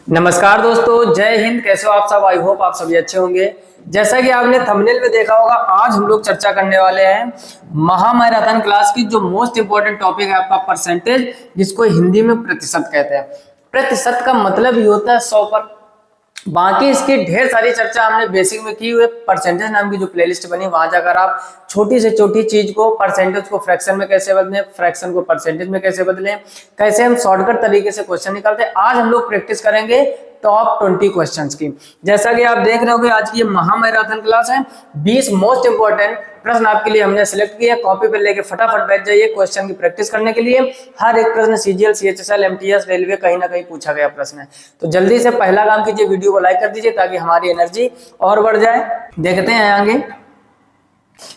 नमस्कार दोस्तों, जय हिंद। कैसे हो आप सब? आई होप आप सभी अच्छे होंगे। जैसा कि आपने थंबनेल में देखा होगा, आज हम लोग चर्चा करने वाले हैं महामैराथन क्लास की जो मोस्ट इंपोर्टेंट टॉपिक है आपका परसेंटेज, जिसको हिंदी में प्रतिशत कहते हैं। प्रतिशत का मतलब ही होता है 100 पर। बाकी इसकी ढेर सारी चर्चा हमने बेसिक में की हुई। परसेंटेज नाम की जो प्लेलिस्ट बनी, वहां जाकर आप छोटी से छोटी चीज को, परसेंटेज को फ्रैक्शन में कैसे बदलें, फ्रैक्शन को परसेंटेज में कैसे बदलें, कैसे हम शॉर्टकट तरीके से क्वेश्चन निकालते हैं, आज हम लोग प्रैक्टिस करेंगे टॉप 20 क्वेश्चंस की। जैसा कि आप देख रहे होंगे, आज की ये महामैराथन क्लास है। 20 मोस्ट इंपोर्टेंट प्रश्न आपके लिए हमने सिलेक्ट किया। कॉपी पे लेके फटाफट बैठ जाइए क्वेश्चन की प्रैक्टिस करने के लिए। हर एक प्रश्न सीजीएल, सीएचएसएल, एमटीएस, रेलवे कहीं ना कहीं पूछा गया प्रश्न है। तो जल्दी से पहला काम कीजिए, वीडियो को लाइक कर दीजिए ताकि हमारी एनर्जी और बढ़ जाए। देखते हैं आगे।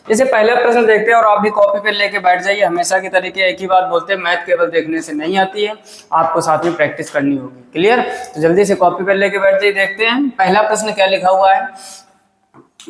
जैसे पहला प्रश्न देखते हैं और आप भी कॉपी पे लेके बैठ जाइए। हमेशा की तरीके एक ही बात बोलते हैं, मैथ केवल देखने से नहीं आती है, आपको साथ में प्रैक्टिस करनी होगी। क्लियर? तो जल्दी से कॉपी पे लेके बैठ जाइए। देखते हैं पहला प्रश्न क्या लिखा हुआ है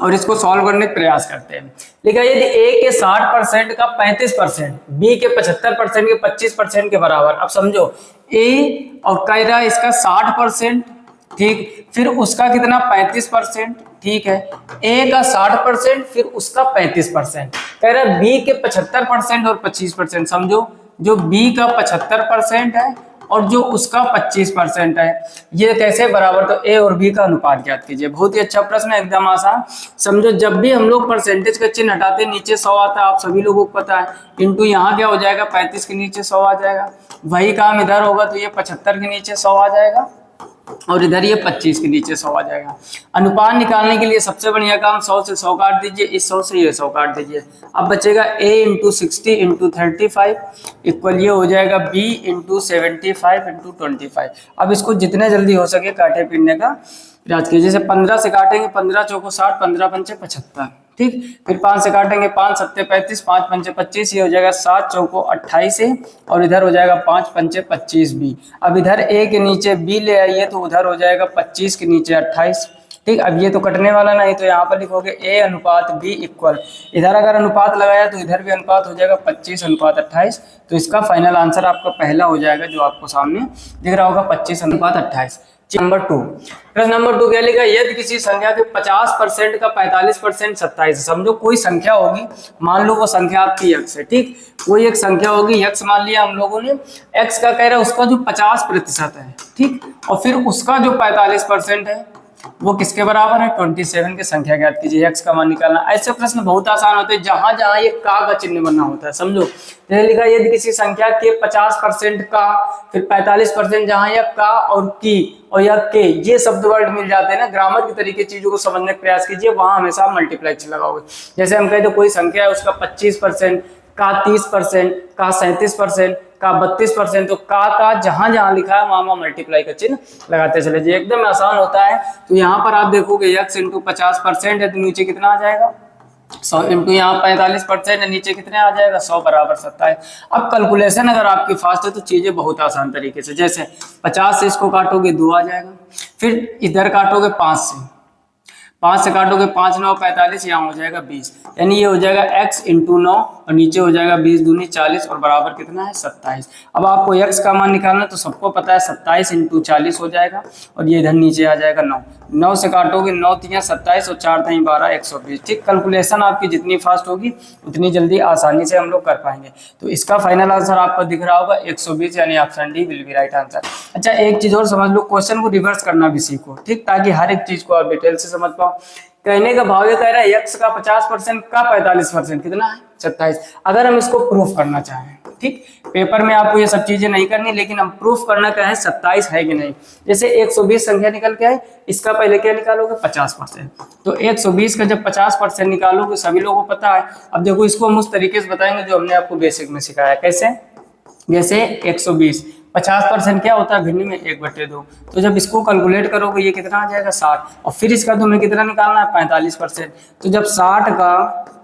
और इसको सॉल्व करने का प्रयास करते हैं। लिखा है, यदि ए के 60% का 35%, बी के 75% के 25% के बराबर। अब समझो, ए और कह रहा है इसका 60%, ठीक, फिर उसका कितना 35%, ठीक है। ए का 60%, फिर उसका 35%। कह रहा है बी के 75% और 25%। समझो, जो बी का 75% है और जो उसका 25% है, ये कैसे बराबर? तो ए और बी का अनुपात ज्ञात कीजिए। बहुत ही अच्छा प्रश्न है, एकदम आसान। समझो, जब भी हम लोग परसेंटेज का चिन्ह हटाते नीचे 100 आता है, आप सभी लोगों को पता है। इंटू यहाँ क्या हो जाएगा, 35 के नीचे 100 आ जाएगा। वही काम इधर होगा तो ये 75 के नीचे 100 आ जाएगा और इधर ये 25 के नीचे 100 आ जाएगा। अनुपात निकालने के लिए सबसे बढ़िया काम, 100 से 100 काट दीजिए, इस 100 से ये 100 काट दीजिए। अब बचेगा a इंटू 60 इंटू 35 इक्वल ये हो जाएगा b इंटू 75 इंटू 25। अब इसको जितने जल्दी हो सके काटे पीटने का प्रयास कीजिए। जैसे 15 से काटेंगे, 15 चौको 60, 15 पंचे 75, ठीक। फिर 5 से काटेंगे, 5 सत्ते 35, 5 पंचे 25, ये हो जाएगा 7 चौको 28 और इधर हो जाएगा 5 पंचे 25 बी। अब इधर a के नीचे b ले आइए तो उधर हो जाएगा 25 के नीचे 28, ठीक। अब ये तो कटने वाला नहीं, तो यहाँ पर लिखोगे a अनुपात b इक्वल, इधर अगर अनुपात लगाया तो इधर भी अनुपात हो जाएगा 25 अनुपात 28। तो इसका फाइनल आंसर आपका पहला हो जाएगा, जो आपको सामने दिख रहा होगा, 25 अनुपात 28। नंबर 2, प्रश्न नंबर 2 क्या लिखा? यदि किसी संख्या के 50% का 45% 27। समझो, कोई संख्या होगी, मान लो वो संख्या आपकी x है, ठीक। कोई एक संख्या होगी x मान लिया हम लोगों ने। x का कह रहा है उसका जो 50% है, ठीक, और फिर उसका जो 45% है वो किसके बराबर है? 27 की संख्या ज्ञात कीजिए, x का मान निकालना। ऐसे प्रश्न बहुत आसान होते हैं जहां जहां ये का चिन्ह बनना होता है। समझो, जैसे लिखा, यदि किसी संख्या के 50% का, फिर 45% जहां या का और की और या के, ये शब्द वर्ड मिल जाते हैं ना, ग्रामर के तरीके चीजों को समझने का प्रयास कीजिए, वहां हमेशा मल्टीप्लाई लगाओगे। जैसे हम कहते कोई संख्या है, उसका 25%, का 30%, का 37%, का 32%, तो का जहां जहां लिखा है वहां मल्टीप्लाई का चिन्ह लगाते चले जाइए, एकदम आसान होता है। तो यहाँ पर आप देखोगे x इंटू 50% है तो नीचे कितना आ जाएगा 100, इंटू यहाँ 45% है, नीचे कितने आ जाएगा 100 बराबर 27। अब कैलकुलेशन अगर आपकी फास्ट है तो चीजें बहुत आसान तरीके से, जैसे 50 से इसको काटोगे 2 आ जाएगा, फिर इधर काटोगे 5 से काटोगे 5 9 45, यहाँ हो जाएगा 20, यानी ये हो जाएगा x इंटू 9 और नीचे हो जाएगा 20 दूनी 40 और बराबर कितना है 27। अब आपको x का मान निकालना, तो सबको पता है 27 इंटू 40 हो जाएगा और ये इधर नीचे आ जाएगा 9 से काटोगे 9 3 27 और 4 3 12 120, ठीक। कैलकुलेशन आपकी जितनी फास्ट होगी उतनी जल्दी आसानी से हम लोग कर पाएंगे। तो इसका फाइनल आंसर आपको दिख रहा होगा 120, यानी option D will be right answer. अच्छा, एक चीज और समझ लो, क्वेश्चन को रिवर्स करना भी सीखो, ठीक, ताकि हर एक चीज को आप डिटेल से समझ पाओ। कहने का भाव ये कह रहा है x का 50% का 45% कितना है 27। अगर हम इसको प्रूफ करना चाहें, ठीक, पेपर में आपको ये सब चीजें नहीं करनी, लेकिन हम प्रूफ करना क्या है 27 है कि नहीं। जैसे 120 संख्या निकल के आए, इसका पहले क्या निकालोगे 50%, तो 120 का जब 50% निकालोगे, सभी लोगों को पता है। अब देखो, इसको हम उस तरीके से बताएंगे जो हमने आपको बेसिक में सिखाया। कैसे? जैसे 120 50% क्या होता है भिन्न में 1/2, तो जब इसको कैलकुलेट करोगे ये कितना आ जाएगा 60, और फिर इसका तुम्हें कितना निकालना है 45%। तो जब 60 का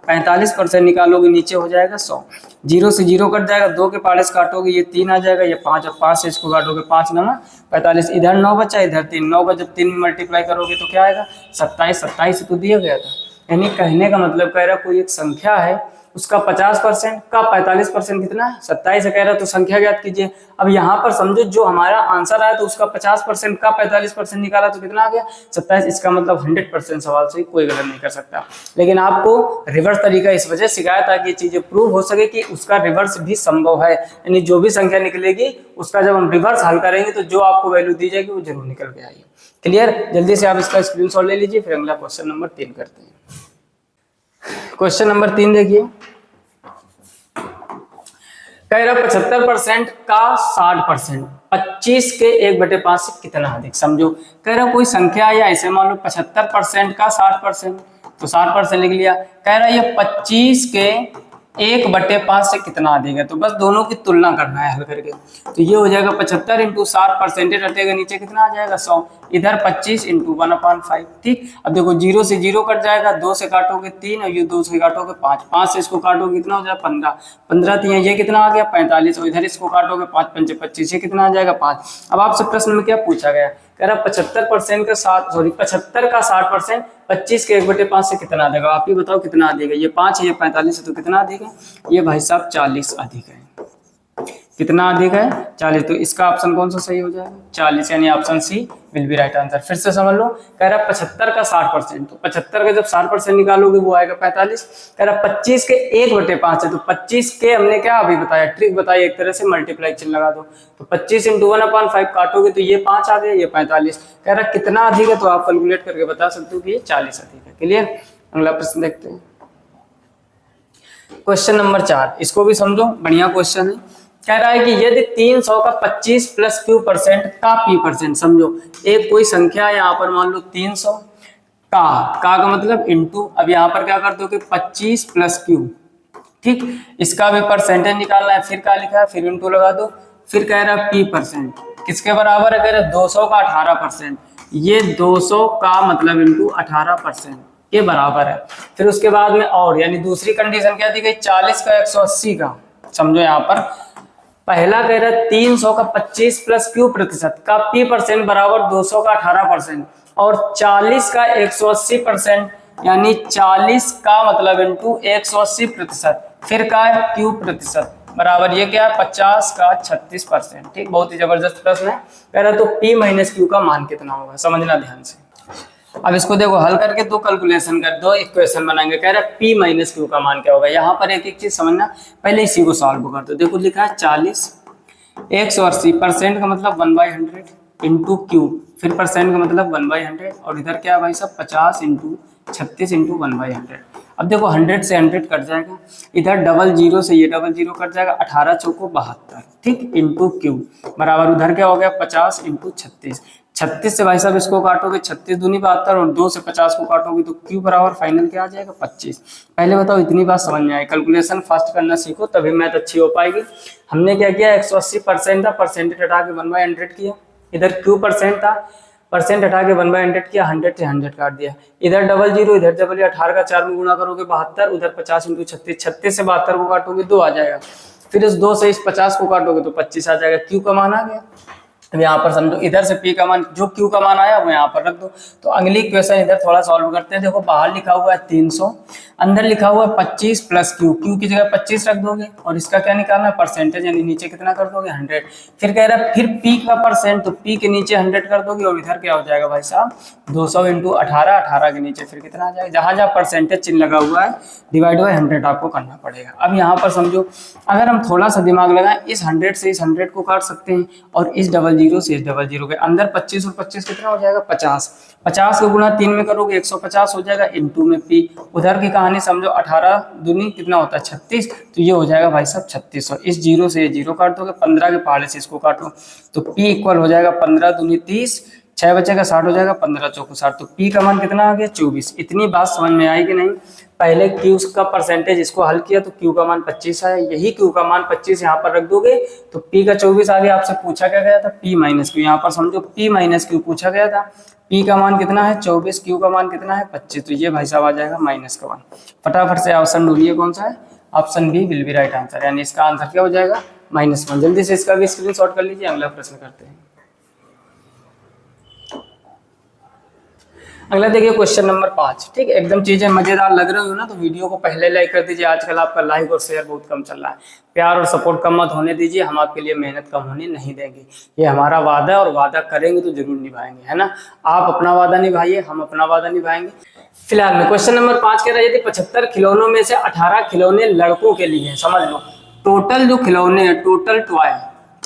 45% निकालोगे नीचे हो जाएगा 100, 0 से 0 कट जाएगा, 2 के पाड़े से काटोगे ये 3 आ जाएगा, ये 5 और 5 से इसको काटोगे 5 9 45, इधर 9 बचा, इधर 3, 9 का जब 3 में मल्टीप्लाई करोगे तो क्या आएगा 27, 27 तो दिया गया था। यानी कहने का मतलब कह रहा कोई एक संख्या है उसका 50% का 45% कितना है 27 कह रहा है, तो संख्या ज्ञात कीजिए। अब यहाँ पर समझो जो हमारा आंसर आया तो उसका 50% का 45% निकाला तो कितना आ गया 27। इसका मतलब 100% सवाल से कोई गलत नहीं कर सकता। लेकिन आपको रिवर्स तरीका इस वजह सिखाया ताकि ये चीजें प्रूव हो सके कि उसका रिवर्स भी संभव है, यानी जो भी संख्या निकलेगी उसका जब हम रिवर्स हल करेंगे तो जो आपको वैल्यू दी जाएगी वो जरूर निकल के आएगी। क्लियर? जल्दी से आप इसका स्क्रीनशॉट ले लीजिए, फिर अगला क्वेश्चन नंबर 3 करते हैं। क्वेश्चन नंबर 3 देखिए, कह रहा 75% का 60%, 25 के 1/5 से कितना अधिक। समझो कह रहा कोई संख्या या ऐसे मान लो 75% का 60%, तो 60% लिख लिया। कह रहा ये 25 के 1/5 से कितना अधिक है, तो बस दोनों की तुलना करना है हल करके। तो ये हो जाएगा 75 इंटू 60, परसेंटेज हटेगा नीचे कितना आ जाएगा 100, इधर 25 इंटू 1/5। ठीक, अब देखो 0 से 0 कट जाएगा, 2 से काटोगे 3 और ये 2 से काटोगे 5, 5 से इसको काटोगे कितना हो जाएगा 15, 15 3 ये कितना आ गया 45, और इधर इसको काटोगे 5 5 25, ये कितना आ जाएगा 5। अब आपसे प्रश्न में क्या पूछा गया, कह रहा 75% का 75 का 60%, 25 के 1/5 से कितना अधिक है। आप ही बताओ कितना अधिक है, ये 5 है ये 45 है, तो कितना अधिक है, ये भाई साहब 40 अधिक है। कितना अधिक है 40, तो इसका ऑप्शन कौन सा सही हो जाएगा 40, यानी option C will be right answer. फिर से समझ लो, कह रहा 75 का 60%, तो 75 का जब 60% निकालोगे वो आएगा 45। कह रहा 25 के 1/5 है, तो 25 के हमने क्या अभी बताया, ट्रिक बताई एक तरह से, मल्टीप्लाई चिन्ह लगा दो, तो 25 इंटू 1/5 काटोगे तो ये 5 आ गया, ये 45। कह रहा कितना अधिक है, तो आप कैलकुलेट करके बता सकते हो कि ये 40 अधिक है। क्लियर? अगला प्रश्न देखते हैं, क्वेश्चन नंबर 4, इसको भी समझो, बढ़िया क्वेश्चन है। कह रहा है कि यदि 300 का 25 प्लस Q% का P%, समझो एक कोई संख्या है यहाँ पर, मान लो 300 का मतलब इंटू, अब यहाँ पर क्या कर दो कि 25 प्लस Q, ठीक, इसका भी परसेंटेज निकालना है, फिर क्या लिखा है, फिर इंटू लगा दो, फिर कह रहा है P% किसके बराबर है, कह रहा है 200 का 18%, ये 200 का मतलब इंटू 18% के बराबर है। फिर उसके बाद में और, यानी दूसरी कंडीशन क्या दी गई, 40 का 180 का। समझो यहाँ पर पहला कह रहा है 300 का 25 प्लस Q% का P% बराबर 200 का 18%, और 40 का 180%, यानी 40 का मतलब इंटू 180%, फिर का है Q% बराबर ये क्या है 50 का 36%। ठीक, बहुत ही जबरदस्त प्रश्न है। कह रहा तो P माइनस Q का मान कितना होगा, समझना ध्यान से। अब इसको देखो हल करके दो कैलकुलेशन कर दो, इक्वेशन बनाएंगे। कह रहा है P माइनस Q का मान क्या होगा। यहाँ पर एक एक चीज समझना, पहले इसी को सॉल्व कर दो। देखो लिखा है 40 180% का मतलब 1/100 इंटू Q, फिर परसेंट का मतलब 1/100, और इधर क्या है भाई साहब 50 इंटू 36 इंटू 1/100। अब देखो 100 से 100 कट जाएगा, इधर डबल जीरो से ये डबल जीरो कट जाएगा, 18 चौको 72, ठीक, इंटू Q बराबर उधर क्या हो गया 50 इंटू 36, 36 से भाई साहब इसको काटोगे 36 दूनी 72, और 2 से 50 को काटोगे तो Q बराबर फाइनल क्या आ जाएगा 25। पहले बताओ इतनी बात समझ में आई, कैलकुलेशन फास्ट करना सीखो तभी मैथ अच्छी हो पाएगी। हमने क्या किया 180% था, परसेंटेज हटा के 1/100 किया, इधर Q% था, परसेंट हटा के 1/100 किया, 100 से 100 काट दिया, इधर डबल जीरो इधर डबल, 18 का 4 में गुणा करोगे 72, उधर 50 इंटू 36, 36 से 72 को काटोगे 2 आ जाएगा, फिर इस 2 से इस 50 को काटोगे तो 25 आ जाएगा। Q का मान आ गया। अब यहाँ पर समझो इधर से P का मान, जो Q का मान आया वो यहाँ पर रख दो। तो अगली इक्वेशन इधर थोड़ा सॉल्व करते हैं। देखो बाहर लिखा हुआ है 300, अंदर लिखा हुआ है 25 प्लस Q, Q की जगह 25 रख दोगे, और इसका क्या निकालना है परसेंटेज, यानी नीचे कितना कर दोगे 100। फिर कह रहा है फिर P का परसेंट, तो P के नीचे 100 कर दोगे, और इधर क्या हो जाएगा भाई साहब 200 इंटू 18, 18 के नीचे फिर कितना आ जाएगा, जहां जहां परसेंटेज चिन्ह लगा हुआ है डिवाइड बाई 100 आपको करना पड़ेगा। अब यहाँ पर समझो अगर हम थोड़ा सा दिमाग लगाएं, इस 100 से इस 100 को काट सकते हैं, और इस डबल जीरो से इस डबल जीरो के अंदर 25 और 25 कितना हो जाएगा 50, 50 को गुणा 3 में करोगे 150 हो जाएगा, इंटू में P, उधर की कहानी समझो 18 दूनी कितना होता है 36, तो ये हो जाएगा भाई साहब 3600, इस जीरो से ये जीरो काट दोगे, 15 के पहाड़े से इसको काटो, तो P इक्वल हो जाएगा 15 दूनी 30, 6 बचेगा 60 हो जाएगा, 15 चौको 60, तो P का मान कितना आ गया 24। इतनी बात समझ में आई कि नहीं। पहले Q का परसेंटेज इसको हल किया तो Q का मान 25 आया, यही Q का मान 25 यहाँ पर रख दोगे तो P का 24 आ गया। आपसे पूछा क्या गया था P माइनस Q, यहाँ पर समझो P माइनस Q पूछा गया था। P का मान कितना है 24, Q का मान कितना है 25, तो ये भाई साहब आ जाएगा माइनस का मान। फटाफट से ऑप्शन ढूंढिए कौन सा है, option B will be right answer, यानी इसका आंसर क्या हो जाएगा -1। जल्दी से इसका भी स्क्रीनशॉट कर लीजिए, अगला प्रश्न करते हैं। अगला देखिए क्वेश्चन नंबर 5। ठीक है, एकदम चीजें मजेदार लग रही हो ना तो वीडियो को पहले लाइक कर दीजिए। आजकल आपका लाइक और शेयर बहुत कम चल रहा है। प्यार और सपोर्ट कम मत होने दीजिए, हम आपके लिए मेहनत कम होने नहीं देंगे। ये हमारा वादा है और वादा करेंगे तो जरूर निभाएंगे, है ना। आप अपना वादा निभाइए, हम अपना वादा निभाएंगे। फिलहाल में क्वेश्चन नंबर 5 कह रहा है यदि 75 खिलौनों में से 18 खिलौने लड़कों के लिए हैं, समझ लो टोटल जो खिलौने हैं, टोटल टॉय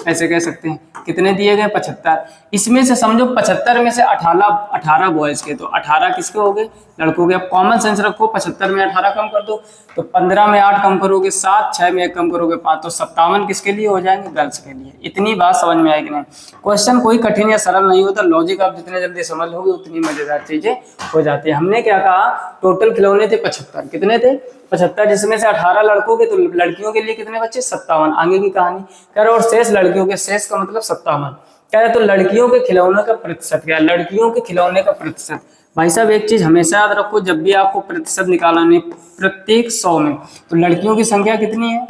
ऐसे कह सकते हैं, कितने दिए गए 75। इसमें से समझो 75 में से 18 बॉयज के, तो 18 किसके हो गए, लड़कों के। अब कॉमन सेंस रखो, 75 में 18 कम कर दो तो 15 में 8 कम करोगे 7, 6 में 1 कम करोगे 5, तो 57 किसके लिए हो जाएंगे, गर्ल्स के लिए। इतनी बात समझ में आएगी नहीं। क्वेश्चन कोई कठिन या सरल नहीं होता, लॉजिक आप जितने जल्दी समझ लोगे उतनी मजेदार चीजें हो जाती है। हमने क्या कहा, टोटल खिलौने थे 75, कितने थे 75, जिसमें से 18 लड़कों के, तो लड़कियों के लिए कितने बच्चे 57। आगे की कहानी कह रहे और शेष लड़कियों के, शेष का मतलब 57 कह रहे। तो लड़कियों के खिलौने का प्रतिशत क्या, लड़कियों के खिलौने का प्रतिशत। भाई साहब एक चीज हमेशा याद रखो, जब भी आपको प्रतिशत निकालना है प्रत्येक 100 में, तो लड़कियों की संख्या कितनी है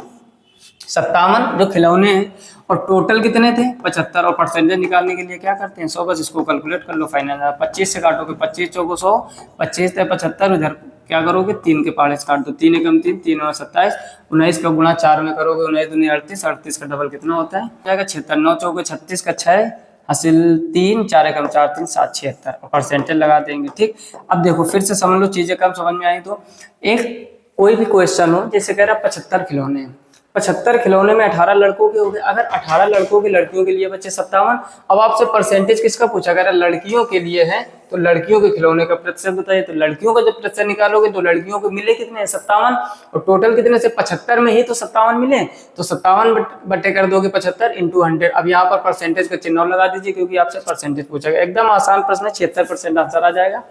57 जो खिलौने हैं, और टोटल कितने थे 75। और परसेंटेज निकालने के लिए क्या करते हैं 100, बस इसको कैलकुलेट कर लो फाइनल। 25 से काटोगे 25 चौको 100, 25 से 75, उधर क्या करोगे 3 के पहाड़े से काट दो, 3 एकम 3, 3 और 27, 19 का गुणा 4 में करोगे, 19 दूनी 38, 38 का डबल कितना होता है जाएगा 76, 9 चौके 36 का 6 हासिल 3, 4 एकम 4, 3 7, 76 और परसेंटेज लगा देंगे। ठीक, अब देखो फिर से समझ लो चीजें कब समझ में आई। तो एक कोई भी क्वेश्चन हो, जैसे कह रहा 75 खिलौने हैं, 75 खिलौने में 18 लड़कों के हो गए। अगर 18 लड़कों की, लड़कियों के लिए बच्चे 57। अब आपसे परसेंटेज किसका पूछा, अगर लड़कियों के लिए है तो लड़कियों के खिलौने का प्रतिशत बताइए। तो लड़कियों का जब प्रतिशत निकालोगे तो लड़कियों को मिले कितने 57, और टोटल कितने से 75 में ही तो 57 मिले, तो 57 बटे कर दोगे 75 इंटू 100। अब यहाँ पर परसेंटेज का चिन्ह लगा दीजिए क्योंकि आपसे परसेंटेज पूछा गया। एकदम आसान प्रश्न है, 76% आंसर आ जाएगा।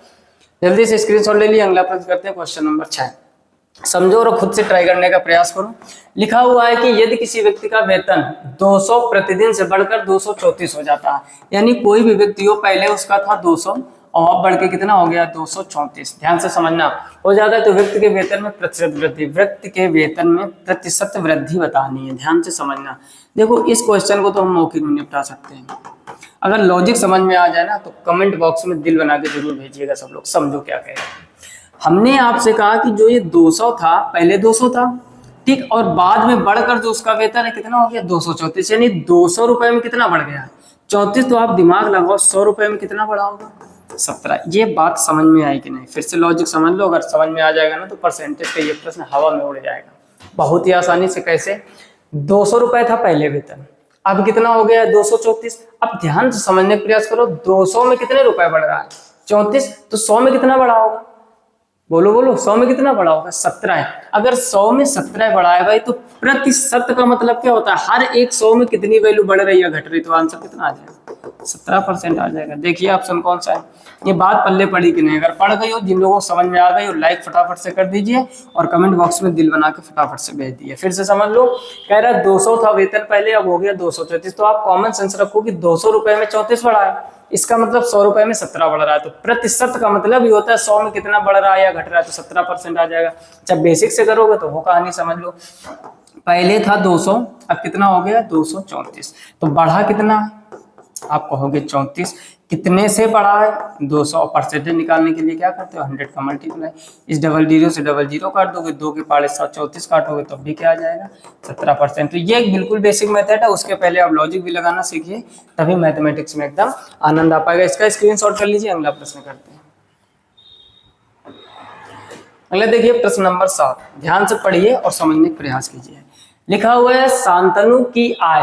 जल्दी से स्क्रीनशॉट ले लिया। अगला प्रश्न करते हैं क्वेश्चन नंबर 6। समझो और खुद से ट्राई करने का प्रयास करो। लिखा हुआ है कि यदि किसी व्यक्ति का वेतन 200 प्रतिदिन से बढ़कर 234 हो जाता है, यानी कोई भी व्यक्ति हो, पहले उसका था 200 और अब बढ़ के कितना हो गया 234। ध्यान से समझना, हो जाता है तो व्यक्ति के वेतन में प्रतिशत वृद्धि, व्यक्ति के वेतन में प्रतिशत वृद्धि बतानी है। ध्यान से समझना। देखो इस क्वेश्चन को तो हम मौखिक में निपटा सकते हैं, अगर लॉजिक समझ में आ जाए ना तो कमेंट बॉक्स में दिल बना के जरूर भेजिएगा सब लोग, समझो क्या कह रहे हैं। हमने आपसे कहा कि जो ये 200 था, पहले 200 था, ठीक, और बाद में बढ़कर जो उसका वेतन है कितना हो गया 234, यानी 200 रुपए में कितना बढ़ गया 34। तो आप दिमाग लगाओ 100 रुपए में कितना बढ़ा होगा 17। ये बात समझ में आई कि नहीं, फिर से लॉजिक समझ लो। अगर समझ में आ जाएगा ना तो परसेंटेज का ये प्रश्न हवा में उड़ जाएगा बहुत ही आसानी से। कैसे, 200 रुपए था पहले वेतन, अब कितना हो गया 234। अब ध्यान से समझने का प्रयास करो, 200 में कितने रुपए बढ़ रहा है 34, तो 100 में कितना बढ़ा होगा, बोलो बोलो 100 में कितना बढ़ा होगा 17 है। अगर 100 में 17 बढ़ा है भाई, तो प्रतिशत का मतलब क्या होता है, हर एक 100 में कितनी वैल्यू बढ़ रही है घट रही, तो आंसर कितना आ जाएगा 17% आ जाएगा। देखिए ऑप्शन कौन सा है। ये बात पल्ले पड़ी कि नहीं, अगर पढ़ गई हो, जिन लोगों को समझ में आ गई हो लाइक फटाफट से कर दीजिए और कमेंट बॉक्स में दिल बना के फटाफट से भेज दीजिए। फिर से समझ लो, कह रहा है 200 था वेतन पहले, अब हो गया 234, तो आप कॉमन सेंस रखो कि 200 रुपए में 34 बढ़ा है, इसका मतलब 100 रुपए में 17 बढ़ रहा है। तो प्रतिशत का मतलब ही होता है 100 में कितना बढ़ रहा है या घट रहा है, तो 17% आ जाएगा। जब बेसिक से करोगे तो वो कहानी समझ लो, पहले था 200, अब कितना हो गया 234, तो बढ़ा कितना आप कहोगे 34। कितने से बढ़ा है 200, और परसेंटेज निकालने के लिए क्या करते हो 100 का मल्टीप्लाई, इस डबल जीरो से डबल जीरो काट दोगे, 2 के पहाड़े 34 काटोगे तब भी क्या आ जाएगा 17%। तो ये एक बिल्कुल बेसिक मेथड है, उसके पहले आप लॉजिक भी लगाना सीखिए, तभी मैथमेटिक्स में एकदम आनंद आ पाएगा। इसका स्क्रीनशॉट कर लीजिए। अगला प्रश्न करते हैं। अगला देखिए प्रश्न नंबर 7, ध्यान से पढ़िए और समझने का प्रयास कीजिए। लिखा हुआ है शांतनु की आय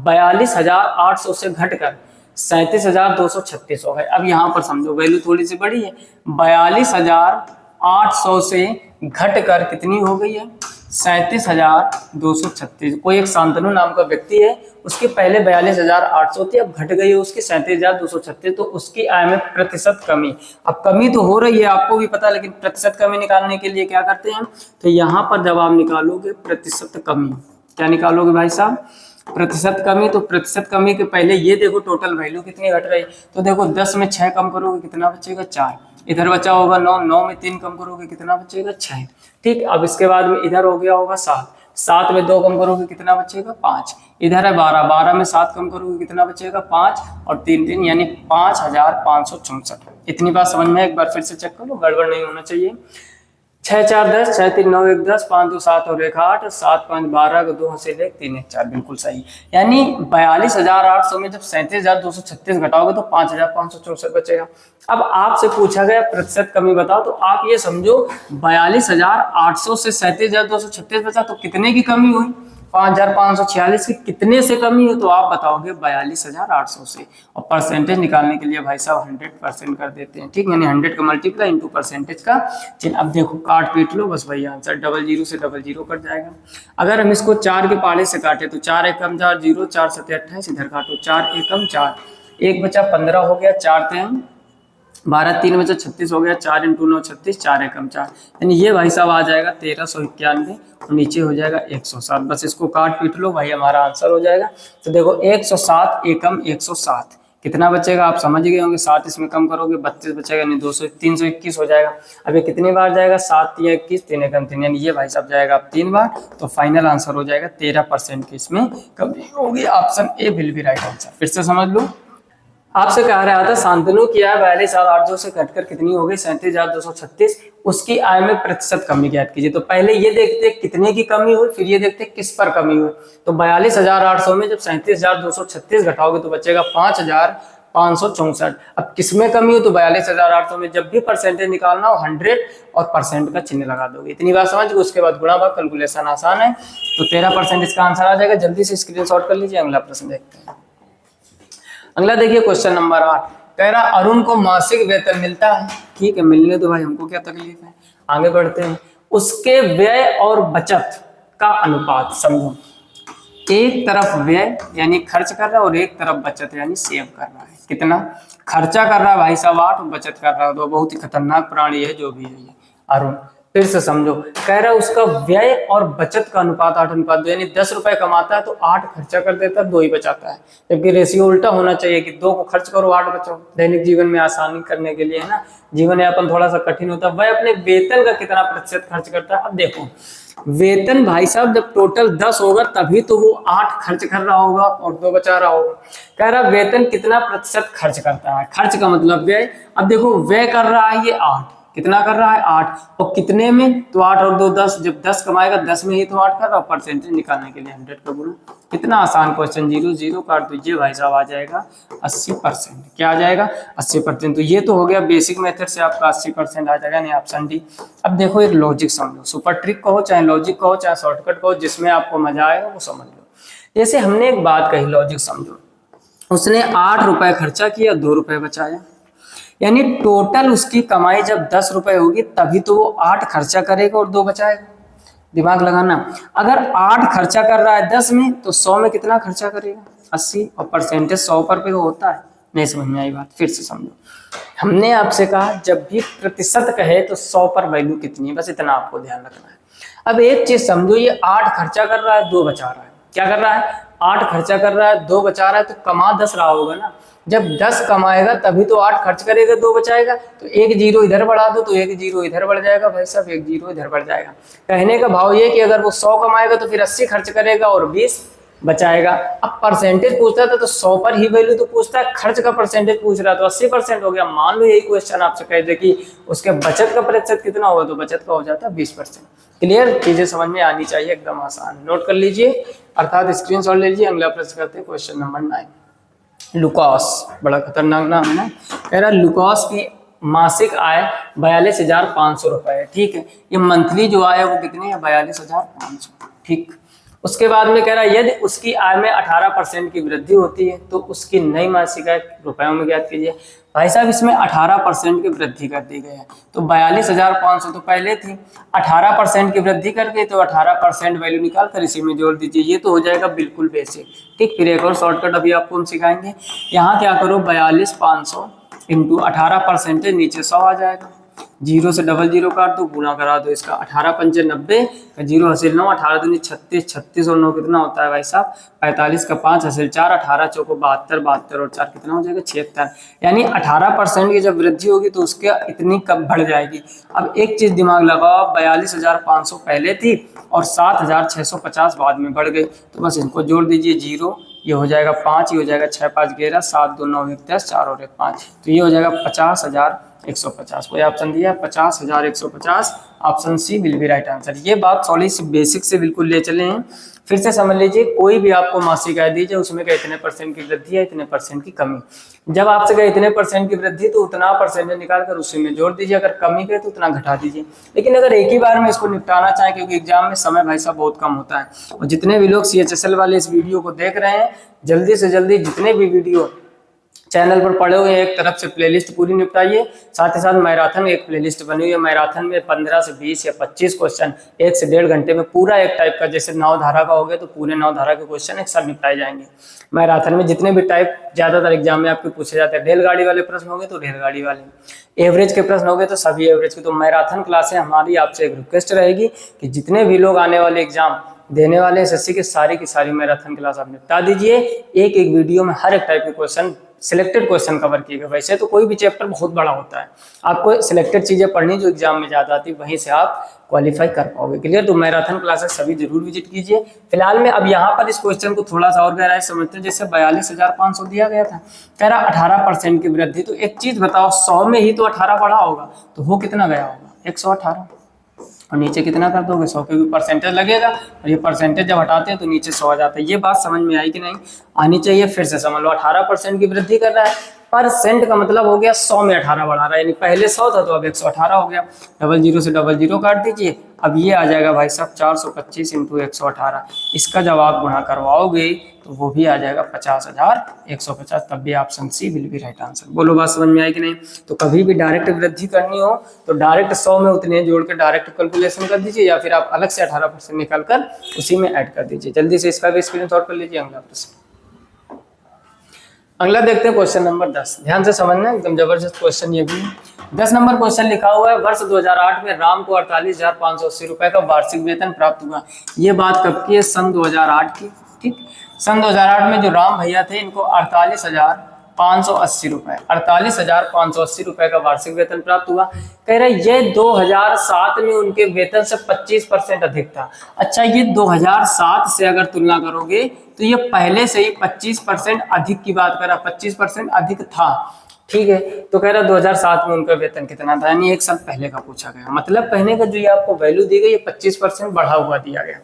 42,800 से घटकर 37,236 हो गए। अब यहाँ पर समझो वैल्यू थोड़ी सी बड़ी है, 42,800 से घटकर कितनी हो गई है 37,236। कोई एक शांतनु नाम का व्यक्ति है, उसके पहले 42,800 थी, अब घट गई है उसकी 37,236, तो उसकी आय में प्रतिशत कमी। अब कमी तो हो रही है आपको भी पता, लेकिन प्रतिशत कमी निकालने के लिए क्या करते हैं, तो यहाँ पर जब आप निकालोगे प्रतिशत कमी, क्या निकालोगे भाई साहब प्रतिशत कमी, तो प्रतिशत कमी के पहले ये देखो टोटल वैल्यू कितनी घट रही। तो देखो 10 में 6 कम करोगे कितना बचेगा 4, इधर बचा होगा 9, 9 में 3 कम करोगे कितना बचेगा 6। ठीक, अब इसके बाद में इधर हो गया होगा 7, 7 में 2 कम करोगे कितना बचेगा 5। इधर है 12, 12 में 7 कम करोगे कितना बचेगा 5 और 3 3 यानी 5564। इतनी बात समझ में, एक बार फिर से चेक करो, गड़बड़ नहीं होना चाहिए। 6 4 10, 6 3 9 1 10, 5 2 7 और 1 8, 7 5 12 2 हासिल 1 3 1 4, बिल्कुल सही। यानी 42,800 में जब 37,236 घटाओगे तो 5,564 बचेगा। अब आपसे पूछा गया प्रतिशत कमी बताओ, तो आप ये समझो 42,800 से 37,236 बचा, तो कितने की कमी हुई? 5,546 की। कितने से कमी हो? तो आप बताओगे 42,800 से। और परसेंटेज निकालने के लिए भाई साहब 100% कर देते हैं, ठीक, यानी 100 का मल्टीप्लाई इंटू परसेंटेज का चिन्ह। अब देखो काट पीट लो बस भैया, आंसर 00 से 00 कट जाएगा। अगर हम इसको 4 के पाले से काटे तो 4 एकम 4 0, 4 7 28, इधर काटो 4 एकम 4, 1 बचा 15 हो गया, 4 3 12, 3 बचा 36 हो गया, 4 इंटू 9 36, 4 एकम 4, यानी ये भाई साहब आ जाएगा 1391 और नीचे हो जाएगा 107। बस इसको काट पीट लो भाई, हमारा आंसर हो जाएगा। तो देखो 107 एकम 107 कितना बचेगा आप समझ गए होंगे। 7 इसमें कम करोगे 32 बचेगा, यानी 200 321 हो जाएगा। अब ये कितनी बार जाएगा? 7 3 21, 3 एकम 3, यानी ये भाई साहब जाएगा आप 3 बार। तो फाइनल आंसर हो जाएगा 13% की इसमें कमी होगी। Option A will be right answer. फिर से समझ लो, आपसे कह रहा था शांतनु की आय 42,800 से घटकर कितनी हो गई? 37,236। उसकी आय में प्रतिशत कमी ज्ञात कीजिए। तो पहले ये देखते कितने की कमी हुई, फिर ये देखते किस पर कमी हुई। तो 42,800 में जब 37,236 घटाओगे तो बचेगा 5,564। अब किसमें कमी हो? तो 42,800 में। जब भी परसेंटेज निकालना हो 100 और परसेंट का चिन्ह लगा दोगे। इतनी बात समझ गए। उसके बाद गुणा भाग कैलकुलेशन आसान है। तो 13% इसका आंसर आ जाएगा। जल्दी से स्क्रीनशॉट कर लीजिए। अगला प्रश्न देखते हैं। अगला देखिए क्वेश्चन नंबर 8, कह रहा अरुण को मासिक वेतन मिलता है। ठीक है, मिलने दो भाई, हमको क्या तकलीफ है। आगे बढ़ते हैं। उसके व्यय और बचत का अनुपात समझो। एक तरफ व्यय यानी खर्च कर रहा है और एक तरफ बचत यानी सेव कर रहा है। कितना खर्चा कर रहा है भाई साहब 8, बचत कर रहा है 2। बहुत ही खतरनाक प्राणी है जो भी है ये अरुण। फिर से समझो, कह रहा है उसका व्यय और बचत का अनुपात 8:2, यानी 10 रुपए कमाता है तो 8 खर्चा कर देता है, 2 ही बचाता है। जबकि रेशियो उल्टा होना चाहिए कि 2 को खर्च करो 8 बचाओ। दैनिक जीवन में आसानी करने के लिए है ना, जीवन यापन थोड़ा सा कठिन होता है। वह अपने वेतन का कितना प्रतिशत खर्च करता है? अब देखो वेतन भाई साहब जब टोटल 10 होगा तभी तो वो 8 खर्च कर रहा होगा और 2 बचा रहा होगा। कह रहा वेतन कितना प्रतिशत खर्च करता है? खर्च का मतलब व्यय। अब देखो व्यय कर रहा है ये 8, कितना कर रहा है 8, और कितने में? तो 8 और 2 10, जब 10 कमाएगा 10 में ही तो 8 कर रहा है। परसेंटेज निकालने के लिए 100 का गुना। कितना आसान क्वेश्चन, 0 0 काट दीजिए भाई साहब, आ जाएगा 80%। क्या आ जाएगा? 80%। तो ये तो हो गया बेसिक मेथड से आपका 80% आ जाएगा, नहीं ऑप्शन डी। अब देखो एक लॉजिक समझो, सुपर ट्रिक कहो चाहे लॉजिक कहो चाहे शॉर्टकट कहो, जिसमें आपको मजा आएगा वो समझ लो। जैसे हमने एक बात कही, लॉजिक समझो, उसने 8 रुपए खर्चा किया 2 रुपए बचाया, यानी टोटल उसकी कमाई जब 10 रुपए होगी तभी तो वो 8 खर्चा करेगा और 2 बचाएगा। दिमाग लगाना, अगर 8 खर्चा कर रहा है 10 में तो 100 में कितना खर्चा करेगा? 80। और परसेंटेज 100 पर पे होता है। नहीं समझ में आई बात? फिर से समझो, हमने आपसे कहा जब भी प्रतिशत कहे तो 100 पर वैल्यू कितनी है, बस इतना आपको ध्यान रखना है। अब एक चीज समझो, ये 8 खर्चा कर रहा है 2 बचा रहा है। क्या कर रहा है? 8 खर्चा कर रहा है 2 बचा रहा है, तो कमा 10 रहा होगा ना। जब 10 कमाएगा तभी तो 8 खर्च करेगा 2 बचाएगा। तो 1 0 इधर बढ़ा दो तो 1 0 इधर बढ़ जाएगा भाई साहब, 1 0 इधर बढ़ जाएगा। कहने का भाव ये कि अगर वो 100 कमाएगा तो फिर 80 खर्च करेगा और 20 बचाएगा। अब परसेंटेज पूछता था तो 100 पर ही वैल्यू तो पूछता है, खर्च का परसेंटेज पूछ रहा तो 80% हो गया। मान लो यही क्वेश्चन आपसे कह दे कि उसके बचत का प्रतिशत कितना होगा, तो बचत का हो जाता है 20%। क्लियर? चीजें समझ में आनी चाहिए, एकदम आसान। नोट कर लीजिए अर्थात स्क्रीनशॉट ले लीजिए। अगला प्रश्न करते हैं क्वेश्चन नंबर 9। लुकास, बड़ा खतरनाक नाम है ना। कह रहा लुकास की मासिक आय 42,500 रुपए है। ठीक है, ये मंथली जो आय है वो कितनी है? 42,500। ठीक, उसके बाद में कह रहा है यदि उसकी आय में 18% की वृद्धि होती है तो उसकी नई मासिक आय रुपयों में ज्ञात कीजिए। भाई साहब इसमें 18% की वृद्धि कर दी गई है, तो 42,500 तो पहले थी, 18% की वृद्धि करके तो 18% वैल्यू निकाल कर इसी में जोड़ दीजिए। ये तो हो जाएगा बिल्कुल बेसिक। ठीक, फिर एक और शॉर्टकट अभी आपको हम सिखाएंगे। यहाँ क्या करो, 42,500 इंटू 18% नीचे 100 आ जाएगा। जीरो से डबल जीरो काट दो, गुना करा दो इसका, 18 पंचे 90 का जीरो हासिल 9, 18 दूनी 36, 36 और 9 कितना होता है भाई साहब 45 का 5 हासिल 4, 18 चौको 72, 72 और 4 कितना हो जाएगा 76। यानी 18% की जब वृद्धि होगी तो उसके इतनी कब बढ़ जाएगी। अब एक चीज दिमाग लगाओ, 42,500 पहले थी और 7,650 बाद में बढ़ गई, तो बस इनको जोड़ दीजिए, जीरो ये हो जाएगा 5, ये हो जाएगा 6 5 11, 7 2 9 1 10, 4 और 1 5, तो ये हो जाएगा 50,150। कोई ऑप्शन दिया 50,150, option C will be right answer. ये बात सॉलिड से बेसिक से बिल्कुल ले चले हैं। फिर से समझ लीजिए, कोई भी आपको मासिक आय दीजिए उसमें का इतने परसेंट की वृद्धि है, इतने परसेंट की कमी। जब आपसे कहे इतने परसेंट की वृद्धि तो उतना परसेंट निकाल कर उसी में जोड़ दीजिए, अगर कमी कहे तो उतना घटा दीजिए। लेकिन अगर एक ही बार में इसको निपटाना चाहे, क्योंकि एग्जाम में समय भाई साहब बहुत कम होता है, और जितने भी लोग CHSL वाले इस वीडियो को देख रहे हैं, जल्दी से जल्दी जितने भी वीडियो चैनल पर पड़े हुए एक तरफ से प्लेलिस्ट पूरी निपटाइए। साथ ही साथ मैराथन एक प्लेलिस्ट बनी हुई है, मैराथन में 15 से 20 या 25 क्वेश्चन 1 से 1.5 घंटे में पूरा एक टाइप का, जैसे 9 धारा का हो गया तो पूरे 9 धारा के क्वेश्चन एक साथ निपटाए जाएंगे। मैराथन में जितने भी टाइप ज्यादातर एग्जाम में आपके पूछे जाते हैं, रेलगाड़ी वाले प्रश्न हो गए तो रेलगाड़ी वाले, एवरेज के प्रश्न हो गए तो सभी एवरेज के। तो मैराथन क्लासें हमारी आपसे एक रिक्वेस्ट रहेगी कि जितने भी लोग आने वाले एग्जाम देने वाले एसएससी के सारी की सारी मैराथन क्लास आप निपटा दीजिए। एक एक वीडियो में हर एक टाइप के क्वेश्चन, सिलेक्टेड क्वेश्चन कवर किएगा। वैसे तो कोई भी चैप्टर बहुत बड़ा होता है, आपको सिलेक्टेड चीजें पढ़नी जो एग्जाम में ज्यादा आती है, वहीं से आप क्वालिफाई कर पाओगे। क्लियर? तो मैराथन क्लासेस सभी जरूर विजिट कीजिए। फिलहाल में अब यहाँ पर इस क्वेश्चन को थोड़ा सा और गहराई समझते हैं। जैसे 42,500 दिया गया था, कह रहा 18% की वृद्धि। तो एक चीज बताओ, 100 में ही तो 18 बढ़ा होगा, तो हो कितना गया होगा 118, और नीचे कितना कर दोगे 100 के भी परसेंटेज लगेगा, और ये परसेंटेज जब हटाते हैं तो नीचे 100 आ जाता है। ये बात समझ में आई कि नहीं? आनी चाहिए। फिर से समझ लो, 18% की वृद्धि कर रहा है, परसेंट का मतलब हो गया 100 में 18 बढ़ा रहा है, यानी पहले 100 था तो अब 118 हो गया। डबल जीरो से डबल जीरो काट दीजिए, अब ये आ जाएगा भाई साहब 425 इंटू 118। इसका जब आप गुणा करवाओगे तो वो भी आ जाएगा 50,150, तब भी option C will be right answer. बोलो बात समझ में आई कि नहीं? तो कभी भी डायरेक्ट वृद्धि करनी हो तो डायरेक्ट 100 में उतने जोड़ के डायरेक्ट कैलकुलेशन कर दीजिए, या फिर आप अलग से 18% निकाल कर उसी में ऐड कर दीजिए। जल्दी से इसका भी स्क्रीनशॉट कर लीजिए। अगला प्रश्न, अगला देखते हैं क्वेश्चन नंबर 10। ध्यान से समझना, एकदम जबरदस्त क्वेश्चन ये भी। 10 नंबर क्वेश्चन लिखा हुआ है, वर्ष 2008 में राम को 48,580 रुपए का वार्षिक वेतन प्राप्त हुआ। ये बात कब की है? सन 2008 की। ठीक, सन 2008 में जो राम भैया थे इनको 48,580 रुपए, 48,580 रुपए का वार्षिक वेतन प्राप्त हुआ। कह रहे ये 2007 में उनके वेतन से 25% अधिक था। अच्छा, ये 2007 से अगर तुलना करोगे तो ये पहले से ही 25% अधिक की बात कर रहा, 25% अधिक था। ठीक है, तो कह रहा 2007 में उनका वेतन कितना था, यानी 1 साल पहले का पूछा गया। मतलब कहने का जो ये आपको वैल्यू दी गई ये 25% बढ़ा हुआ दिया गया।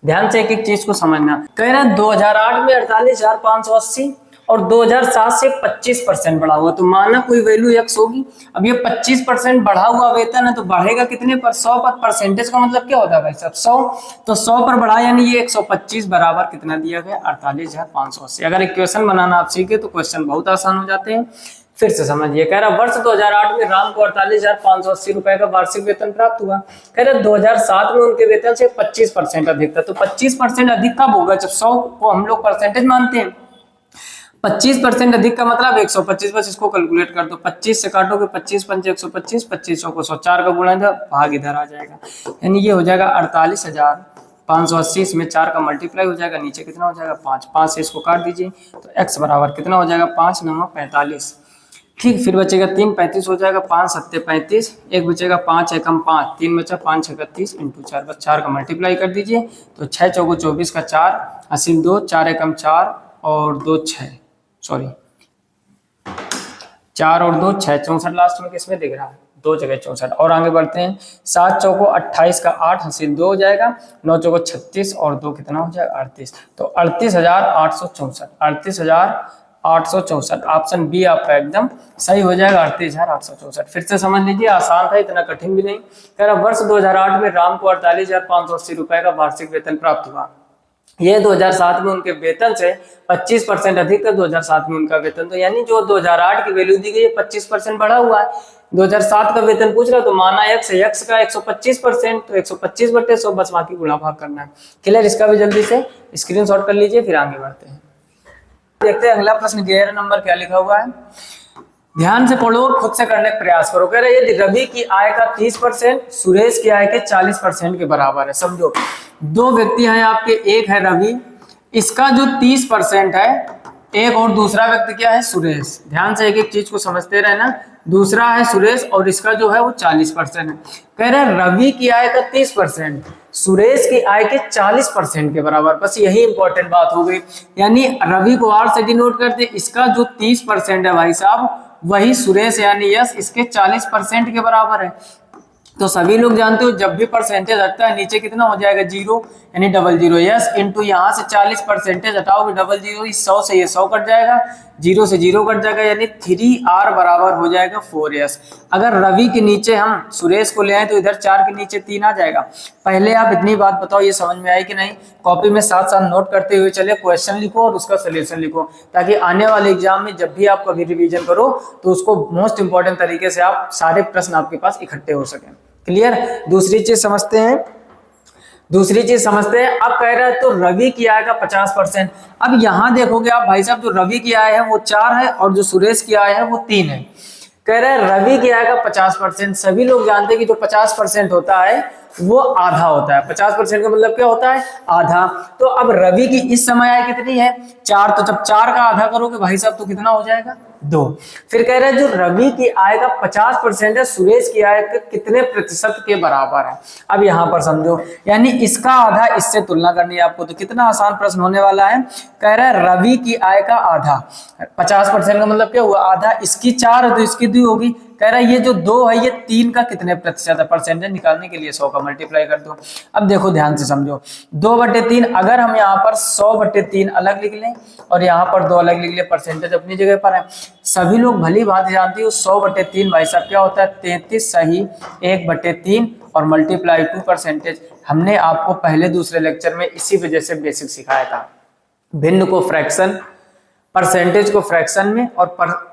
ध्यान से एक एक चीज को समझना। कह रहा 2008 में 48,580 और 2007 से 25% बढ़ा हुआ, तो माना कोई वैल्यू x होगी। अब ये 25% बढ़ा हुआ वेतन है तो बढ़ेगा कितने पर? 100 पर। परसेंटेज का मतलब क्या होता है भाई साहब? 100, तो 100 पर बढ़ा, यानी ये 125 बराबर कितना दिया गया? 48,580। अगर इक्वेशन बनाना आप सीखे तो क्वेश्चन बहुत आसान हो जाते हैं। फिर से समझिए, कह रहा वर्ष 2008 में राम को 48,580 रुपए का वार्षिक वेतन प्राप्त हुआ। कह रहा 2007 में उनके वेतन से 25% अधिक था। तो 25% अधिक कब होगा? जब 100 को हम लोग परसेंटेज मानते हैं। 25% अधिक का मतलब 125, बस इसको कैलकुलेट कर दो। 25 से काटोगे 25 पंचे 125, 25 को 104 का गुणा इधर भाग इधर आ जाएगा, यानी ये हो जाएगा 48,580। इसमें 4 का मल्टीप्लाई हो जाएगा, नीचे कितना हो जाएगा 5, 5 से इसको काट दीजिए तो x बराबर कितना हो जाएगा 5 9 45। ठीक, फिर बचेगा 3 35 हो जाएगा, 5 7 35, एक बचेगा 5 एकम 5, 3 बचा 5 6 31 इंटू 4, बस 4 का मल्टीप्लाई कर दीजिए तो 6 चौको 24 का 4 80 2, 4 एकम 4 और 2 6, सॉरी 4 और 2 6, 64 लास्ट में किसमें दिख रहा है? 2 जगह 64। और आगे बढ़ते हैं, 7 चौको 28 का 8 हासिल 2 हो जाएगा, 9 चौको 36 और 2 कितना हो जाएगा 38। तो 38,864, 38,864 ऑप्शन बी आपका एकदम सही हो जाएगा, 38,864। फिर से समझ लीजिए, आसान था, इतना कठिन भी नहीं। कह रहा वर्ष 2008 में राम को 48,580 रुपए का वार्षिक वेतन प्राप्त हुआ। ये 2007 में उनके वेतन से 25% अधिक था। 2007 में उनका वेतन, तो यानी जो 2008 की वैल्यू दी गई है 25% बढ़ा हुआ है। 2007 का वेतन पूछ रहा तो माना x है, x का 125%, तो 125/100, बस बाकी गुणा भाग करना है। क्लियर? इसका भी जल्दी से स्क्रीनशॉट कर लीजिए, फिर आगे बढ़ते हैं। देखते हैं अगला प्रश्न, 11 नंबर क्या लिखा हुआ है। ध्यान से पढ़ो और खुद से करने का प्रयास करो। कह रहे यदि रवि की आय का 30% सुरेश की आय के 40% के बराबर है। समझो दो व्यक्ति हैं आपके, एक है रवि, इसका जो 30% है, एक और दूसरा व्यक्ति क्या है, सुरेश। ध्यान से एक एक चीज को समझते रहना। दूसरा है सुरेश और इसका जो है वो 40% है। कह रहे रवि की आय का 30% सुरेश की आय के 40% के बराबर। बस यही इंपॉर्टेंट बात हो गई। यानी रवि को आर से डिनोट करते, इसका जो 30% है भाई साहब वही सुरेश यानी यश इसके 40% के बराबर है। तो सभी लोग जानते हो जब भी परसेंटेज हटता है नीचे कितना हो जाएगा, 0, यानी डबल जीरो। यस इंटू यहाँ से 40% हटाओगे डबल जीरो, 100 से ये 100 कट जाएगा, 0 से 0 कट जाएगा, यानी 3r बराबर हो जाएगा 4s। अगर रवि के नीचे हम सुरेश को ले आए तो इधर 4 के नीचे 3 आ जाएगा। पहले आप इतनी बात बताओ ये समझ में आई कि नहीं। कॉपी में साथ साथ नोट करते हुए चले, क्वेश्चन लिखो और उसका सोल्यूशन लिखो, ताकि आने वाले एग्जाम में जब भी आप कभी रिवीजन करो तो उसको मोस्ट इंपॉर्टेंट तरीके से आप सारे प्रश्न आपके पास इकट्ठे हो सके। क्लियर। दूसरी चीज समझते हैं, अब कह रहा है तो रवि की आय का 50%। अब यहां देखोगे आप भाई साहब, जो रवि की आय है वो 4 है और जो सुरेश की आय है वो 3 है। कह रहे हैं रवि की आय का 50%। सभी लोग जानते हैं कि जो 50% होता है वो आधा होता है। 50% का मतलब क्या होता है, आधा। तो अब रवि की इस समय आय कितनी है, 4। तो जब 4 का आधा करोगे भाई साहब तो कितना हो जाएगा, 2। फिर कह रहे हैं जो रवि की आय का 50% है सुरेश की आय के कितने प्रतिशत के बराबर है। अब यहां पर समझो, यानी इसका आधा इससे तुलना करनी है आपको। तो कितना आसान प्रश्न होने वाला है। कह रहा है रवि की आय का आधा, 50% का मतलब क्या हुआ, आधा। इसकी 4 है तो इसकी 2 होगी। कह रहा है ये जो 2 है ये 3 का कितने प्रतिशत है, परसेंटेज निकालने के लिए 100 का मल्टीप्लाई कर दो। अब देखो ध्यान से समझो, 2/3 अगर हम यहाँ पर 100/3 अलग लिख लें और यहाँ पर 2 अलग लिख लें, परसेंटेज अपनी जगह पर है। सभी लोग भली बात जानती हो 100/3 भाई साहब क्या होता है, 33 सही 1/3 और मल्टीप्लाई 2 परसेंटेज। हमने आपको पहले दूसरे लेक्चर में इसी वजह से बेसिक सिखाया था, भिन्न को फ्रैक्शन, परसेंटेज को फ्रैक्शन में और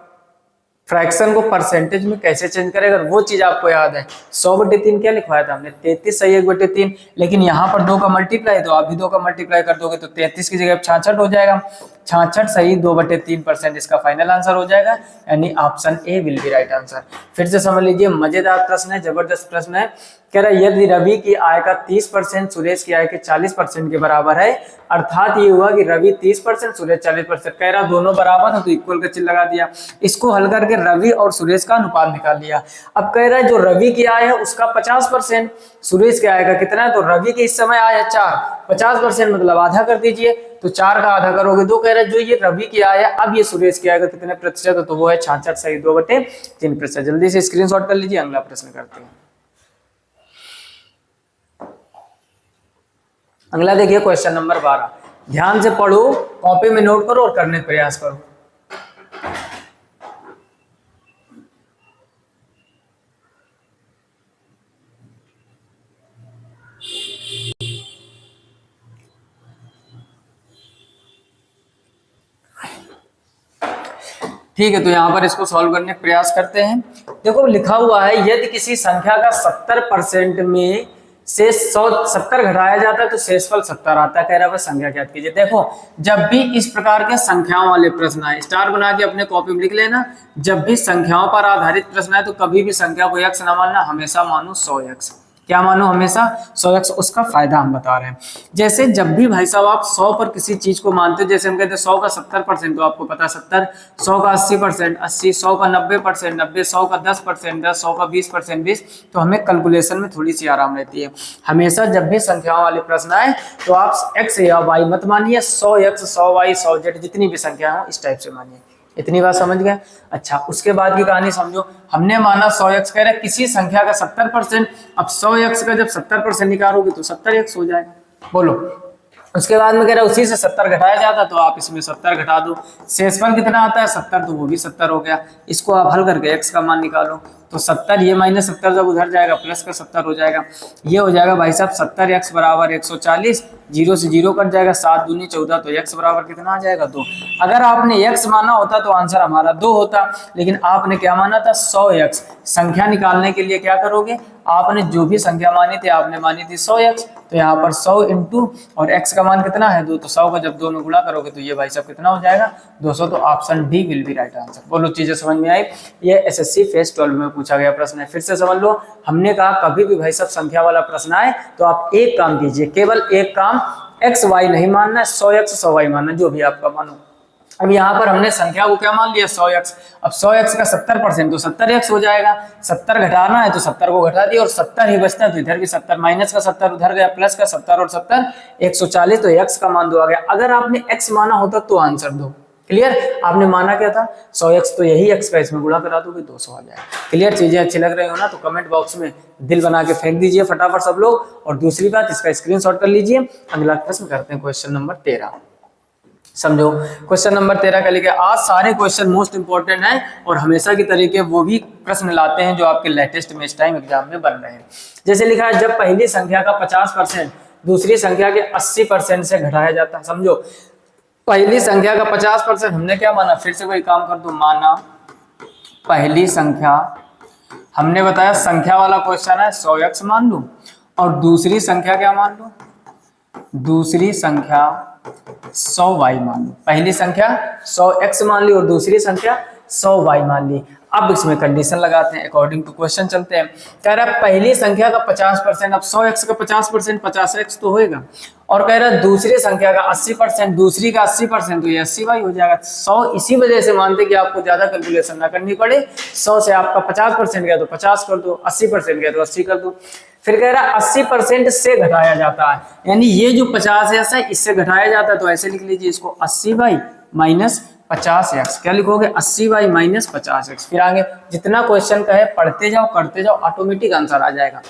फ्रैक्शन को परसेंटेज में कैसे चेंज करेगा, वो चीज आपको याद है। 100/3 क्या लिखवाया था हमने, 33 सही 1/3। लेकिन यहाँ पर 2 का मल्टीप्लाई, तो आप भी 2 का मल्टीप्लाई कर दोगे तो 33 की जगह 66 हो जाएगा। 66 सही 2/3% इसका फाइनल आंसर हो जाएगा, यानी option A will be right answer. फिर से समझ लीजिए, मजेदार प्रश्न है, जबरदस्त प्रश्न है। कह रहा है यदि रवि की आय का 30% सुरेश की आय के 40% के बराबर है, अर्थात ये हुआ कि रवि 30% सुरेश 40%। कह रहा दोनों बराबर है तो इक्वल का चिन्ह लगा दिया। इसको हल करके रवि और सुरेश का अनुपात निकाल लिया। अब कह रहा है जो रवि की आय है उसका 50%, सुरेश की आय का कितना है, तो रवि के इस समय आय है 4, 50% मतलब आधा कर दीजिए, तो 4 का आधा करोगे 2। कह रहा है जो ये रवि की आय है, अब ये सुरेश की आय का कितने प्रतिशत है, तो वो है 66 सही 2/3%। जल्दी से स्क्रीनशॉट कर लीजिए, अगला प्रश्न करते हैं। अगला देखिए क्वेश्चन नंबर 12। ध्यान से पढ़ो, कॉपी में नोट करो और करने का प्रयास करो। ठीक है, तो यहां पर इसको सॉल्व करने का प्रयास करते हैं। देखो लिखा हुआ है यदि किसी संख्या का 70% में से 70 घटाया जाता है तो शेषफल 70 आता है। कह रहा है संख्या ज्ञात कीजिए। देखो जब भी इस प्रकार के संख्याओं वाले प्रश्न आए, स्टार बना के अपने कॉपी में लिख लेना। जब भी संख्याओं पर आधारित प्रश्न आए तो कभी भी संख्या को x ना मानना, हमेशा मानो 100x। क्या मानो, हमेशा 100x। उसका फायदा हम बता रहे हैं। जैसे जब भी भाई साहब आप 100 पर किसी चीज को मानते हो, जैसे हम कहते हैं 100 का 70%, तो आपको पता 70, 100 का 80%, 80, 100 का 90%, 90, 100 का 10%, 10, 100 का 20%, 20। तो हमें कैलकुलेशन में थोड़ी सी आराम रहती है। हमेशा जब भी संख्याओं वाले प्रश्न आए तो आप x या y मत मानिए, 100x, 100y, 100z जितनी भी संख्या हो इस टाइप से मानिए। इतनी बात समझ गए। अच्छा, उसके बाद की कहानी समझो। हमने माना 100x, कह रहा है किसी संख्या का 70%। अब 100x का जब 70% निकालोगे तो 70x हो जाएगा। बोलो, उसके बाद में कह रहा है उसी से 70 घटाया जाता, तो आप इसमें 70 घटा दो। शेषफल कितना आता है 70, तो वो भी 70 हो गया। इसको आप हल करके x का मान निकालो, तो 70 ये -70 जब उधर जाएगा प्लस का 70 हो जाएगा। ये हो जाएगा भाई साहब 70x बराबर 140, 0 से 0 कट जाएगा, 7 दूनी 14, तो x बराबर कितना आ जाएगा 2। अगर आपने x माना होता तो आंसर हमारा 2 होता, लेकिन आपने क्या माना था 100x। संख्या निकालने के लिए क्या करोगे, आपने जो भी संख्या मानी थी आपने मानी थी 100x, तो यहाँ पर 100 इंटू और x का मान कितना है 2, तो 100 को जब 2 में गुणा करोगे तो ये भाई साहब कितना हो जाएगा 200। तो option D will be right answer. बोलो चीजें समझ में आई। ये एसएससी फेज 12 में पूछा गया प्रश्न है। फिर से समझ लो, हमने कहा कभी भी भाई साहब संख्या वाला प्रश्न आए तो आप एक काम कीजिए, केवल एक काम, एक्स वाई नहीं मानना है, 100x 100y मानना, जो भी आपका मानो। अब यहाँ पर हमने संख्या को क्या मान लिया 100x, अब 100x का 70% तो 70x हो जाएगा, 70 घटाना है तो 70 को घटा दिया और 70 ही बचता है, तो इधर भी 70, माइनस का 70 उधर गया, प्लस का 70 और 70 140, तो x का मान 2 आ गया। अगर आपने x माना होता तो आंसर 2। क्लियर, आपने माना क्या था 100x, तो यही x का इसमें गुणा करा दोगे 200 आ जाएगा। क्लियर, चीजें अच्छी लग रही हो ना, तो कमेंट बॉक्स में दिल बना के फेंक दीजिए फटाफट सब लोग। और दूसरी बात, इसका स्क्रीनशॉट कर लीजिए। अगला प्रश्न करते हैं, क्वेश्चन नंबर 13। समझो, क्वेश्चन नंबर 13 का लिखे। आज सारे क्वेश्चन मोस्ट इंपोर्टेंट हैं और हमेशा की तरीके वो भी प्रश्न लाते हैं जो आपके लेटेस्ट में इस टाइम एग्जाम में बन रहे हैं। जैसे लिखा है, जब पहली संख्या का 50% दूसरी संख्या के 80% से घटाया जाता है। समझो, पहली संख्या का 50% हमने क्या माना, फिर से कोई काम कर दो, माना पहली संख्या, हमने बताया संख्या वाला क्वेश्चन है 100x मान लो, और दूसरी संख्या क्या मान लो, दूसरी संख्या 100y मान लो। पहली संख्या 100x मान ली और दूसरी संख्या 100y मान ली। अब इसमें कंडीशन लगाते हैं, अकॉर्डिंग टू क्वेश्चन चलते हैं। कह रहा है पहली संख्या का 50%, अब 100x का 50% 50x तो होएगा, और कह रहा है दूसरी संख्या का 80%, दूसरी का 80% तो ये 80y हो जाएगा। 100 इसी वजह से मानते कि आपको ज्यादा कैलकुलेशन ना करनी पड़े। 100 से आपका 50% गया तो 50 कर दो, 80% गया तो 80 कर दो। फिर कह रहा है 80% से घटाया जाता है, यानी ये जो 50x है इससे घटाया जाता है, तो ऐसे लिख लीजिए इसको 80y माइनस 50x। क्या लिखोगे 80y माइनस 50x। फिर आगे जितना क्वेश्चन कहे पढ़ते जाओ करते जाओ, ऑटोमेटिक आंसर आ जाएगा।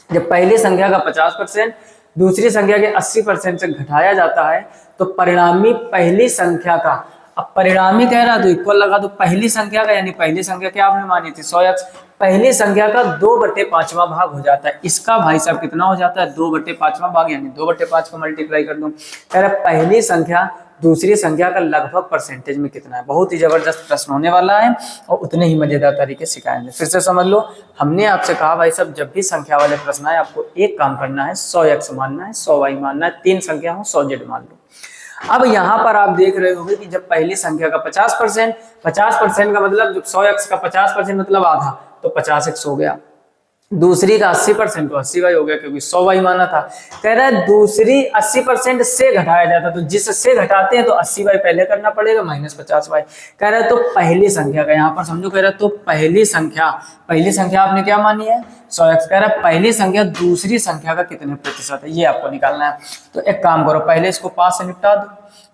जब पहली संख्या का 50% दूसरी संख्या के 80% से घटाया जाता है तो परिणामी पहली संख्या का, अब परिणामी कह रहा तो इक्वल लगा दो पहली संख्या का, यानी पहली संख्या क्या आपने मानी थी 100x, पहली संख्या का 2/5वां भाग हो जाता है। इसका भाई साहब कितना हो जाता है 2/5वां भाग, यानी 2/5 को मल्टीप्लाई कर दो। कह रहा पहली संख्या दूसरी संख्या का लगभग परसेंटेज में कितना है। बहुत ही जबरदस्त प्रश्न होने वाला है और उतने ही मजेदार तरीके सिखाएंगे। फिर से समझ लो, हमने आपसे कहा भाई साहब जब भी संख्या वाले प्रश्न आए आपको एक काम करना है, 100x मानना है, 100y मानना है, 3 संख्या हो 100z मान लो। अब यहाँ पर आप देख रहे होंगे कि जब पहली संख्या का 50% का मतलब जब 100x का 50% मतलब आधा, तो 50x हो गया। दूसरी का 80% तो 80y हो गया, क्योंकि 100y माना था। कह रहा है दूसरी 80% से घटाया जाता, तो जिससे घटाते हैं तो 80y पहले करना पड़ेगा माइनस 50y। कह रहा है तो पहली संख्या का यहाँ पर समझो, कह रहा है तो पहली संख्या आपने क्या मानी है 100x। कह रहा है पहली संख्या दूसरी संख्या का कितने प्रतिशत है ये आपको निकालना है। तो एक काम करो, पहले इसको 5 से निपटा दो,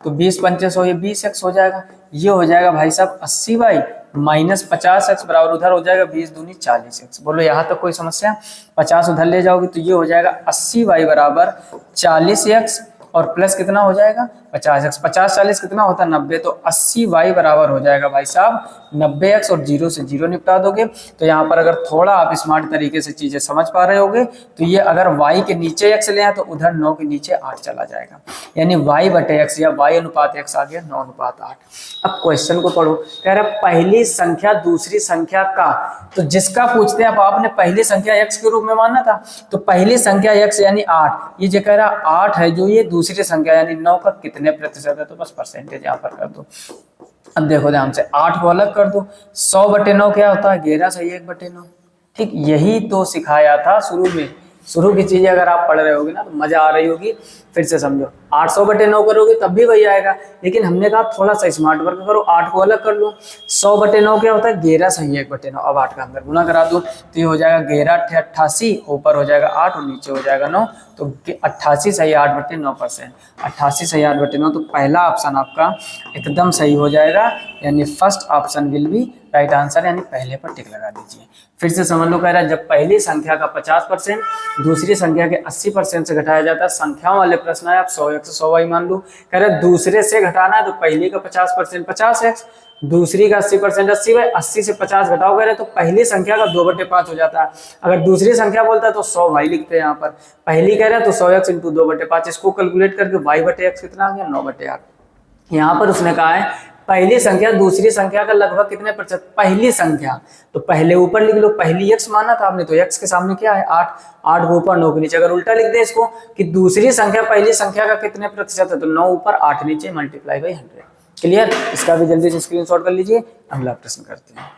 तो 20 पंचे 100, ये 20x हो जाएगा। ये हो जाएगा भाई साहब 80y माइनस 50x बराबर उधर हो जाएगा 20 दूनी 40x। बोलो यहाँ तक कोई समस्या, 50 उधर ले जाओगे तो ये हो जाएगा 80y बराबर 40x और प्लस कितना हो जाएगा 50x। 50 40 कितना होता है 90, तो 80y बराबर हो जाएगा भाई साहब 90x, और 0 से 0 निपटा दोगे। तो यहाँ पर अगर थोड़ा आप स्मार्ट तरीके से चीजें समझ पा रहे होगे तो ये अगर y के नीचे x ले आए तो उधर 9 के नीचे 8 चला जाएगा, यानी y/x या y अनुपात x आ गया 9:8। अब क्वेश्चन को पढ़ो, कह रहा है पहली संख्या दूसरी संख्या का, तो जिसका पूछते हैं आपने पहली संख्या x के रूप में माना था, तो पहली संख्या x यानी 8, ये जो कह रहा 8 है जो ये दूसरी संख्या यानी 9 का कितने प्रतिशत है, तो बस परसेंटेज यहाँ पर कर दो। अब देखो ध्यान से 8 को अलग कर दो, 100/9 क्या होता है 11 सही 1/9। ठीक, यही तो सिखाया था शुरू में। शुरू की चीजें अगर आप पढ़ रहे होगे ना तो मजा आ रही होगी। फिर से समझो, 800/9 करोगे तब भी वही आएगा, लेकिन हमने कहा थोड़ा सा स्मार्ट वर्क करो, 8 को अलग कर लो। 100/9 क्या होता है 11 सही 1/9। अब 8 का अंदर गुना करा दो तो ये हो जाएगा 11 88, ऊपर हो जाएगा 8 और नीचे हो जाएगा 9, तो 88 सही 8/9%। 88 सही 8/9, तो पहला ऑप्शन आपका एकदम सही हो जाएगा, यानी first option will be right answer, यानी पहले पर टिक लगा दीजिए। फिर से समझ लो, कह रहा है जब पहली संख्या का 50% दूसरी संख्या के 80% से घटाया जाता है। संख्याओं वाले प्रश्न है, आप 100x 100y मान लो। कह रहे दूसरे से घटाना है तो पहली का 50% 50x, दूसरी का 80% 80y, 80 से 50 घटाओ कह रहे तो पहली संख्या का 2/5 हो जाता है। अगर दूसरी संख्या बोलता है तो 100y लिखते हैं यहाँ पर। पहली कह रहे हैं तो 100x × 2/5, इसको कैलकुलेट करके y/x कितना आ गया 9/8। यहाँ पर उसने कहा है पहली संख्या दूसरी संख्या का लगभग कितने प्रतिशत, पहली संख्या तो पहले ऊपर लिख लो, पहली x माना था आपने तो x के सामने क्या है 8, 8 को ऊपर 9 के नीचे। अगर उल्टा लिख दे इसको कि दूसरी संख्या पहली संख्या का कितने प्रतिशत है, तो 9 ऊपर 8 नीचे मल्टीप्लाई बाई 100। क्लियर, इसका भी जल्दी से स्क्रीनशॉट कर लीजिए। अगला प्रश्न करते हैं।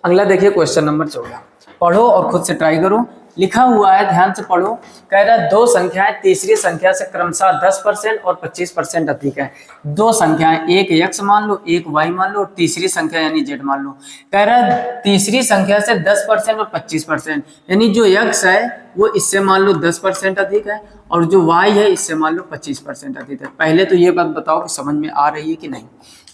अगला देखिए क्वेश्चन नंबर 14, पढ़ो और खुद से ट्राई करो। लिखा हुआ है, ध्यान से पढ़ो। कह रहा है दो संख्याएं तीसरी संख्या से क्रमशः 10% और 25% अधिक है। दो संख्याएं, एक x मान लो, एक y मान लो, और तीसरी संख्या यानी z मान लो। कह रहा है तीसरी संख्या से 10% और 25%, यानी जो x है वो इससे मान लो 10% अधिक है और जो y है इससे मान लो 25% अधिक है। पहले तो ये बात बताओ कि समझ में आ रही है कि नहीं,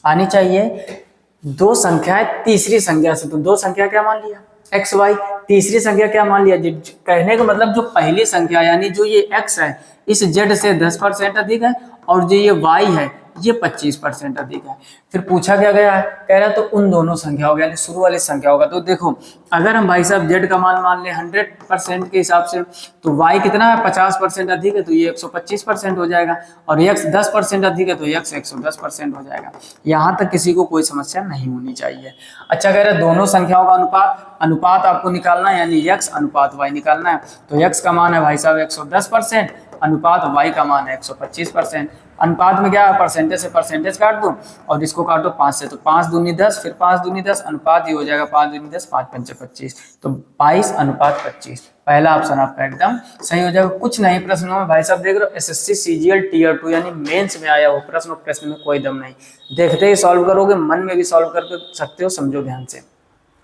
आनी चाहिए। दो संख्याएं तीसरी संख्या से, तो दो संख्या क्या मान लिया एक्स वाई, तीसरी संख्या क्या मान लिया जेड। कहने का मतलब जो पहली संख्या यानी जो ये x है इस z से 10% अधिक है और जो ये y है ये 25% अधिक है। फिर पूछा क्या गया है, कह रहा है तो उन दोनों संख्या होगा यानी शुरू वाली संख्या होगा। तो देखो अगर हम भाई साहब z का मान ले 100% के हिसाब से, तो y कितना है 50% अधिक है तो ये 125% हो जाएगा, और x 10% अधिक है तो x 110% हो जाएगा। यहाँ तक किसी को कोई समस्या नहीं होनी चाहिए। अच्छा, कह रहा है दोनों संख्याओं का अनुपात, अनुपात आपको निकालना है यानी x अनुपात y निकालना है। तो x का मान है भाई साहब 110%, अनुपात y का मान है 125%। अनुपात में क्या है, परसेंटेज से परसेंटेज काट दो और इसको काट दो 5 से, तो 5 दूनी 10, फिर 5 दूनी 10, अनुपात ये हो जाएगा 5 दूनी 10, 5 पंचे 25, तो 22 अनुपात 25। पहला ऑप्शन आपका एकदम सही हो जाएगा। कुछ नहीं प्रश्नों में भाई साहब देख रहे हो एसएससी सीजीएल टीयर 2 यानी मेंस में आया हो प्रश्न, प्रश्न में कोई दम नहीं, देखते ही सॉल्व करोगे, मन में भी सॉल्व कर सकते हो। समझो ध्यान से,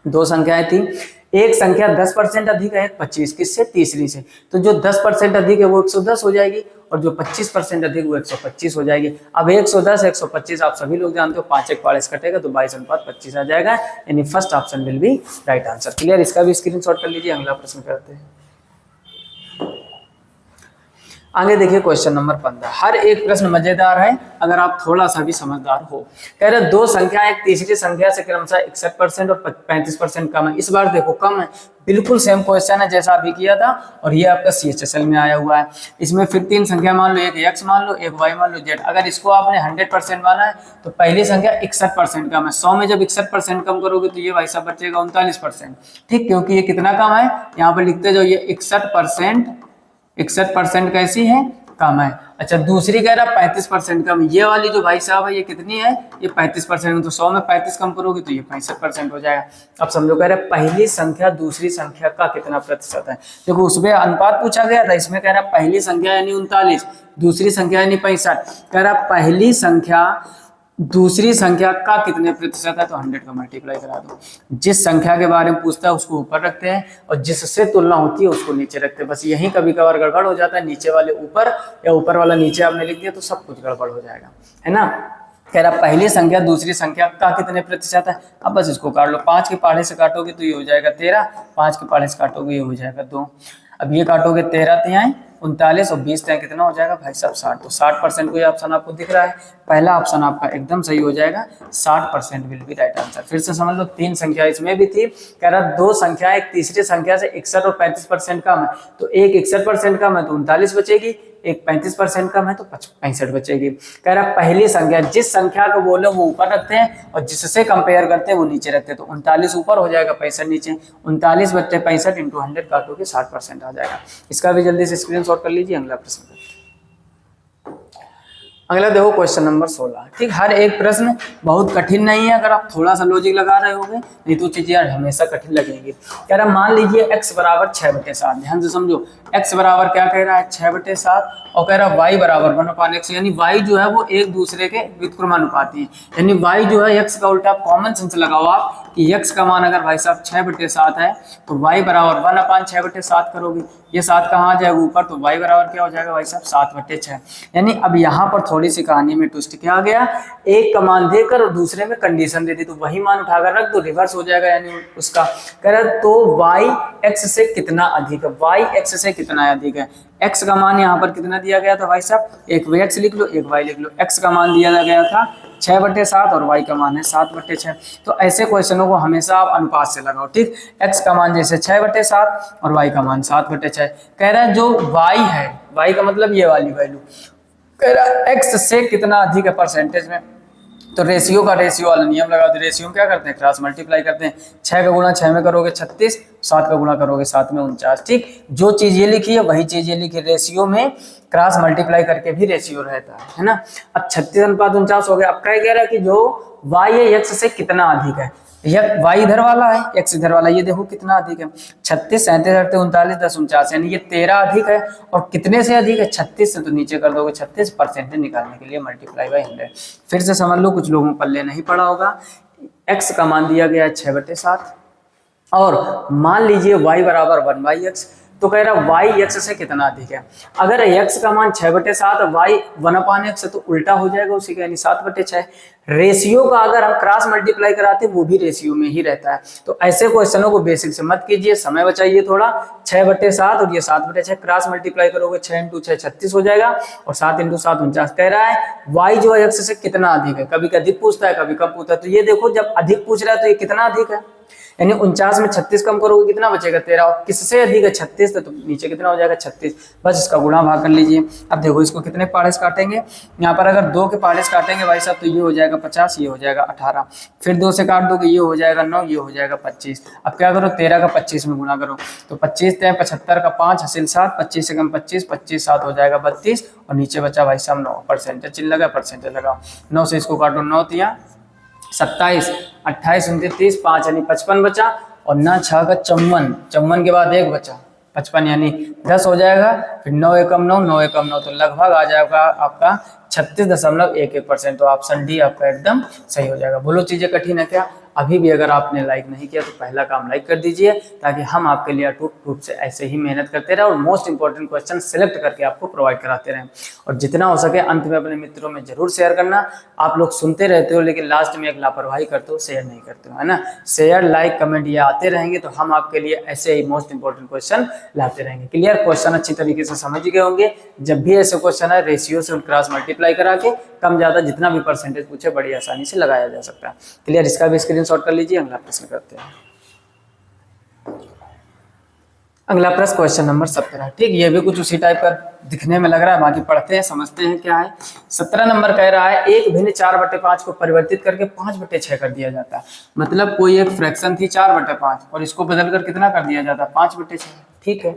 दो संख्याएं थी, एक संख्या 10% अधिक है, 25 किससे, तीसरी से, तो जो 10% अधिक है वो 110 हो जाएगी और जो 25% अधिक वो 125 हो जाएगी। अब 110 125 आप सभी लोग जानते हो, 5 एक पाड़े कटेगा तो 22 अनुपात 25 आ जाएगा, यानी first option will be right answer. Clear, इसका भी स्क्रीनशॉट कर लीजिए। अगला प्रश्न करते हैं। आगे देखिए क्वेश्चन नंबर 15। हर एक प्रश्न मजेदार है अगर आप थोड़ा सा भी समझदार हो। कह रहे दो संख्या एक तीसरी संख्या से क्रमशः 61% और 35% कम है। इस बार देखो कम है, बिल्कुल सेम क्वेश्चन है जैसा अभी किया था और ये आपका CHSL में आया हुआ है। इसमें फिर तीन संख्या मान लो, एक x मान लो, एक y मान लो, z। अगर इसको आपने 100% माना है तो पहली संख्या 61% कम है। 100 में जब 61% कम करोगे तो ये भाई साहब बचेगा 39%। ठीक, क्योंकि ये कितना कम है, यहाँ पर लिखते जाओ, ये 61% कैसी है, कम है। अच्छा, दूसरी कह रहा 35% कम, ये वाली जो भाई साहब है ये कितनी है, ये 35%, तो 100 में 35 कम करोगे तो ये 65% हो जाएगा। अब समझो कह रहा है पहली संख्या दूसरी संख्या का कितना प्रतिशत है। देखो उसमें अनुपात पूछा गया था, इसमें कह रहा पहली संख्या यानी 39, दूसरी संख्या यानी 65। कह रहा पहली संख्या दूसरी संख्या का कितने प्रतिशत है, तो 100 का मल्टीप्लाई करा दो। जिस संख्या के बारे में पूछता है उसको ऊपर रखते हैं और जिससे तुलना होती है उसको नीचे रखते हैं। बस यही कभी कभार गड़बड़ हो जाता है, नीचे वाले ऊपर या ऊपर वाला नीचे आपने लिख दिया तो सब कुछ गड़बड़ हो जाएगा, है ना। कह रहा पहली संख्या दूसरी संख्या का कितने प्रतिशत है। अब बस इसको काट लो, 5 के पहाड़े से काटोगे तो ये हो जाएगा 13, 5 के पहाड़े से काटोगे ये हो जाएगा 2। अब ये काटोगे 13 तिहाई 39 और 20 तिहाई कितना हो जाएगा भाई साहब 60। तो 60% कोई ऑप्शन आपको दिख रहा है, पहला ऑप्शन आपका एकदम सही हो जाएगा, 60% विल बी राइट आंसर। फिर से समझ लो, तीन संख्या इसमें भी थी। कह रहा दो संख्या एक तीसरी संख्या से 61 और 35% कम है, तो एक 61% कम है तो 39 बचेगी, एक 35% कम है तो 65 बचेगी। कह रहा पहली संख्या, जिस संख्या को बोले वो ऊपर रखते हैं और जिससे कंपेयर करते हैं वो नीचे रखते हैं। तो 39 ऊपर हो जाएगा, 65 नीचे, 39 बच्चे 65 इंटू 100 काटोगे 60% आ जाएगा। इसका भी जल्दी से स्क्रीनशॉट कर लीजिए। अगला प्रश्न, अगला देखो क्वेश्चन नंबर 16। ठीक, हर एक प्रश्न बहुत कठिन नहीं है अगर आप थोड़ा सा लॉजिक लगा रहे होगे, नहीं तो चीजें यार हमेशा कठिन लगेंगी। कह रहा मान लीजिए x बराबर 6/7, ध्यान से समझो, x बराबर क्या कह रहा है 6/7, और कह रहा y बराबर 1/x, यानी y जो है वो एक दूसरे के व्युत्क्रमानुपाती है, यानी y जो है x का उल्टा। कॉमन सेंस लगाओ आप कि x का मान अगर भाई साहब 6/7 है तो y बराबर 1/6/7 करोगे, ये 7 कहाँ आ जाएगा ऊपर, तो y बराबर क्या हो जाएगा भाई साहब 7/6। यानी अब यहाँ पर थोड़ी सी कहानी में ट्विस्ट क्या आ गया, एक का मान देकर और दूसरे में कंडीशन दे दी, तो वही मान उठाकर रख दो, रिवर्स हो जाएगा यानी उसका। कह रहा तो y x से कितना अधिक है, y x से कितना अधिक है। x का मान यहाँ पर कितना दिया गया था भाई साहब, एक x लिख लो एक y लिख लो। x का मान दिया गया था 6/7 और y का मान है 7/6। तो ऐसे क्वेश्चनों को हमेशा आप अनुपात से लगाओ। ठीक, x का मान जैसे 6/7 और y का मान 7/6। कह रहा है जो y है, y का मतलब ये वाली वैल्यू, कह रहा एक्स से कितना अधिक है परसेंटेज में। तो रेशियो का रेशियो वाला नियम लगा दो। रेशियो क्या करते हैं, क्रॉस मल्टीप्लाई करते हैं। 6 का गुणा 6 में करोगे 36, 7 का गुणा करोगे 7 में 49। ठीक, जो चीज ये लिखी है वही चीज ये लिखी। रेशियो में क्रॉस मल्टीप्लाई करके भी रेशियो रहता है ना। अब 36:49 हो गया। अब क्या कह रहा है कि जो y है एक्स से कितना अधिक है। y इधर वाला है, x इधर वाला, ये देखो कितना अधिक है। 36, 37, 38, 39, 10, 49, यानी ये 13 अधिक है। और कितने से अधिक है, 36 से। तो नीचे कर दोगे 36, परसेंटेज निकालने के लिए मल्टीप्लाई बाई 100। फिर से समझ लो, कुछ लोगों को पल्ले नहीं पड़ा होगा। x का मान दिया गया है 6/7 और मान लीजिए y बराबर 1/x। तो कह रहा y x से कितना अधिक है। अगर x का मान 6/7 y 1/x है तो उल्टा हो जाएगा उसी का, यानी 7/6। रेशियो का अगर हम क्रॉस मल्टीप्लाई कराते हैं वो भी रेशियो में ही रहता है। तो ऐसे क्वेश्चनों को बेसिक से मत कीजिए, समय बचाइए थोड़ा। 6/7 और ये 7/6 क्रॉस मल्टीप्लाई करोगे 6 × 6 36 हो जाएगा और 7 × 7 49। कह रहा है y जो है x से कितना अधिक है। कभी अधिक पूछता है, कभी कम पूछता है। तो ये देखो, जब अधिक पूछ रहा है तो ये कितना अधिक है, यानी 49 में 36 कम करोगे कितना बचेगा 13। और किससे अधिक है 36, तो नीचे कितना हो जाएगा 36। बस इसका गुणा भाग कर लीजिए। अब देखो इसको कितने पार्ट्स काटेंगे। यहाँ पर अगर 2 के पार्ट्स काटेंगे भाई साहब तो ये हो जाएगा 50, ये हो जाएगा 18। फिर 2 से काट दोगे, ये हो जाएगा 9, ये हो जाएगा 25। अब क्या करो, 13 का 25 में गुणा करो। तो 25 × 75 का 5 हासिल 7, 25 से कम 25, 25 7 हो जाएगा 32 और नीचे बचा भाई साहब 9। परसेंटेज चिन्ह लगा, परसेंटेज लगाओ। 9 से इसको काटो, 9 × 27, 28, 29, 5 यानी 55 बचा। और 9 × 6 का 54, 54 के बाद 1 बचा 55 यानी 10 हो जाएगा। फिर 9 एकम 9, 9 एकम 9, तो लगभग आ जाएगा आपका 36.11%। तो ऑप्शन डी आपका एकदम सही हो जाएगा। बोलो चीजें कठिन है क्या। अभी भी अगर आपने लाइक नहीं किया तो पहला काम लाइक कर दीजिए, ताकि हम आपके लिए अटूट रूप से ऐसे ही मेहनत करते रहें और मोस्ट इंपॉर्टेंट क्वेश्चन सेलेक्ट करके आपको प्रोवाइड कराते रहें। और जितना हो सके अंत में अपने मित्रों में जरूर शेयर करना। आप लोग सुनते रहते हो लेकिन लास्ट में एक लापरवाही करते हो, शेयर नहीं करते हो, है ना। शेयर, लाइक, कमेंट ये आते रहेंगे तो हम आपके लिए ऐसे ही मोस्ट इंपॉर्टेंट क्वेश्चन लाते रहेंगे। क्लियर, क्वेश्चन अच्छी तरीके से समझ गए होंगे। जब भी ऐसे क्वेश्चन है रेशियो से क्रॉस मल्टीप्लाई करा के कम ज्यादा जितना भी परसेंटेज पूछे बड़ी आसानी से लगाया जा सकता है। क्लियर, इसका भी स्क्रीनशॉट कर लीजिए। अगला प्रश्न करते हैं। अगला प्रश्न क्वेश्चन नंबर 17। ठीक, ये भी कुछ उसी टाइप का दिखने में लग रहा है, बाकी पढ़ते हैं समझते हैं क्या है। 17 नंबर कह रहा है एक भिन्न 4/5 को परिवर्तित करके 5/6 कर दिया जाता है। मतलब कोई एक फ्रैक्शन थी 4/5 और इसको बदलकर कितना कर दिया जाता है 5/6। ठीक है,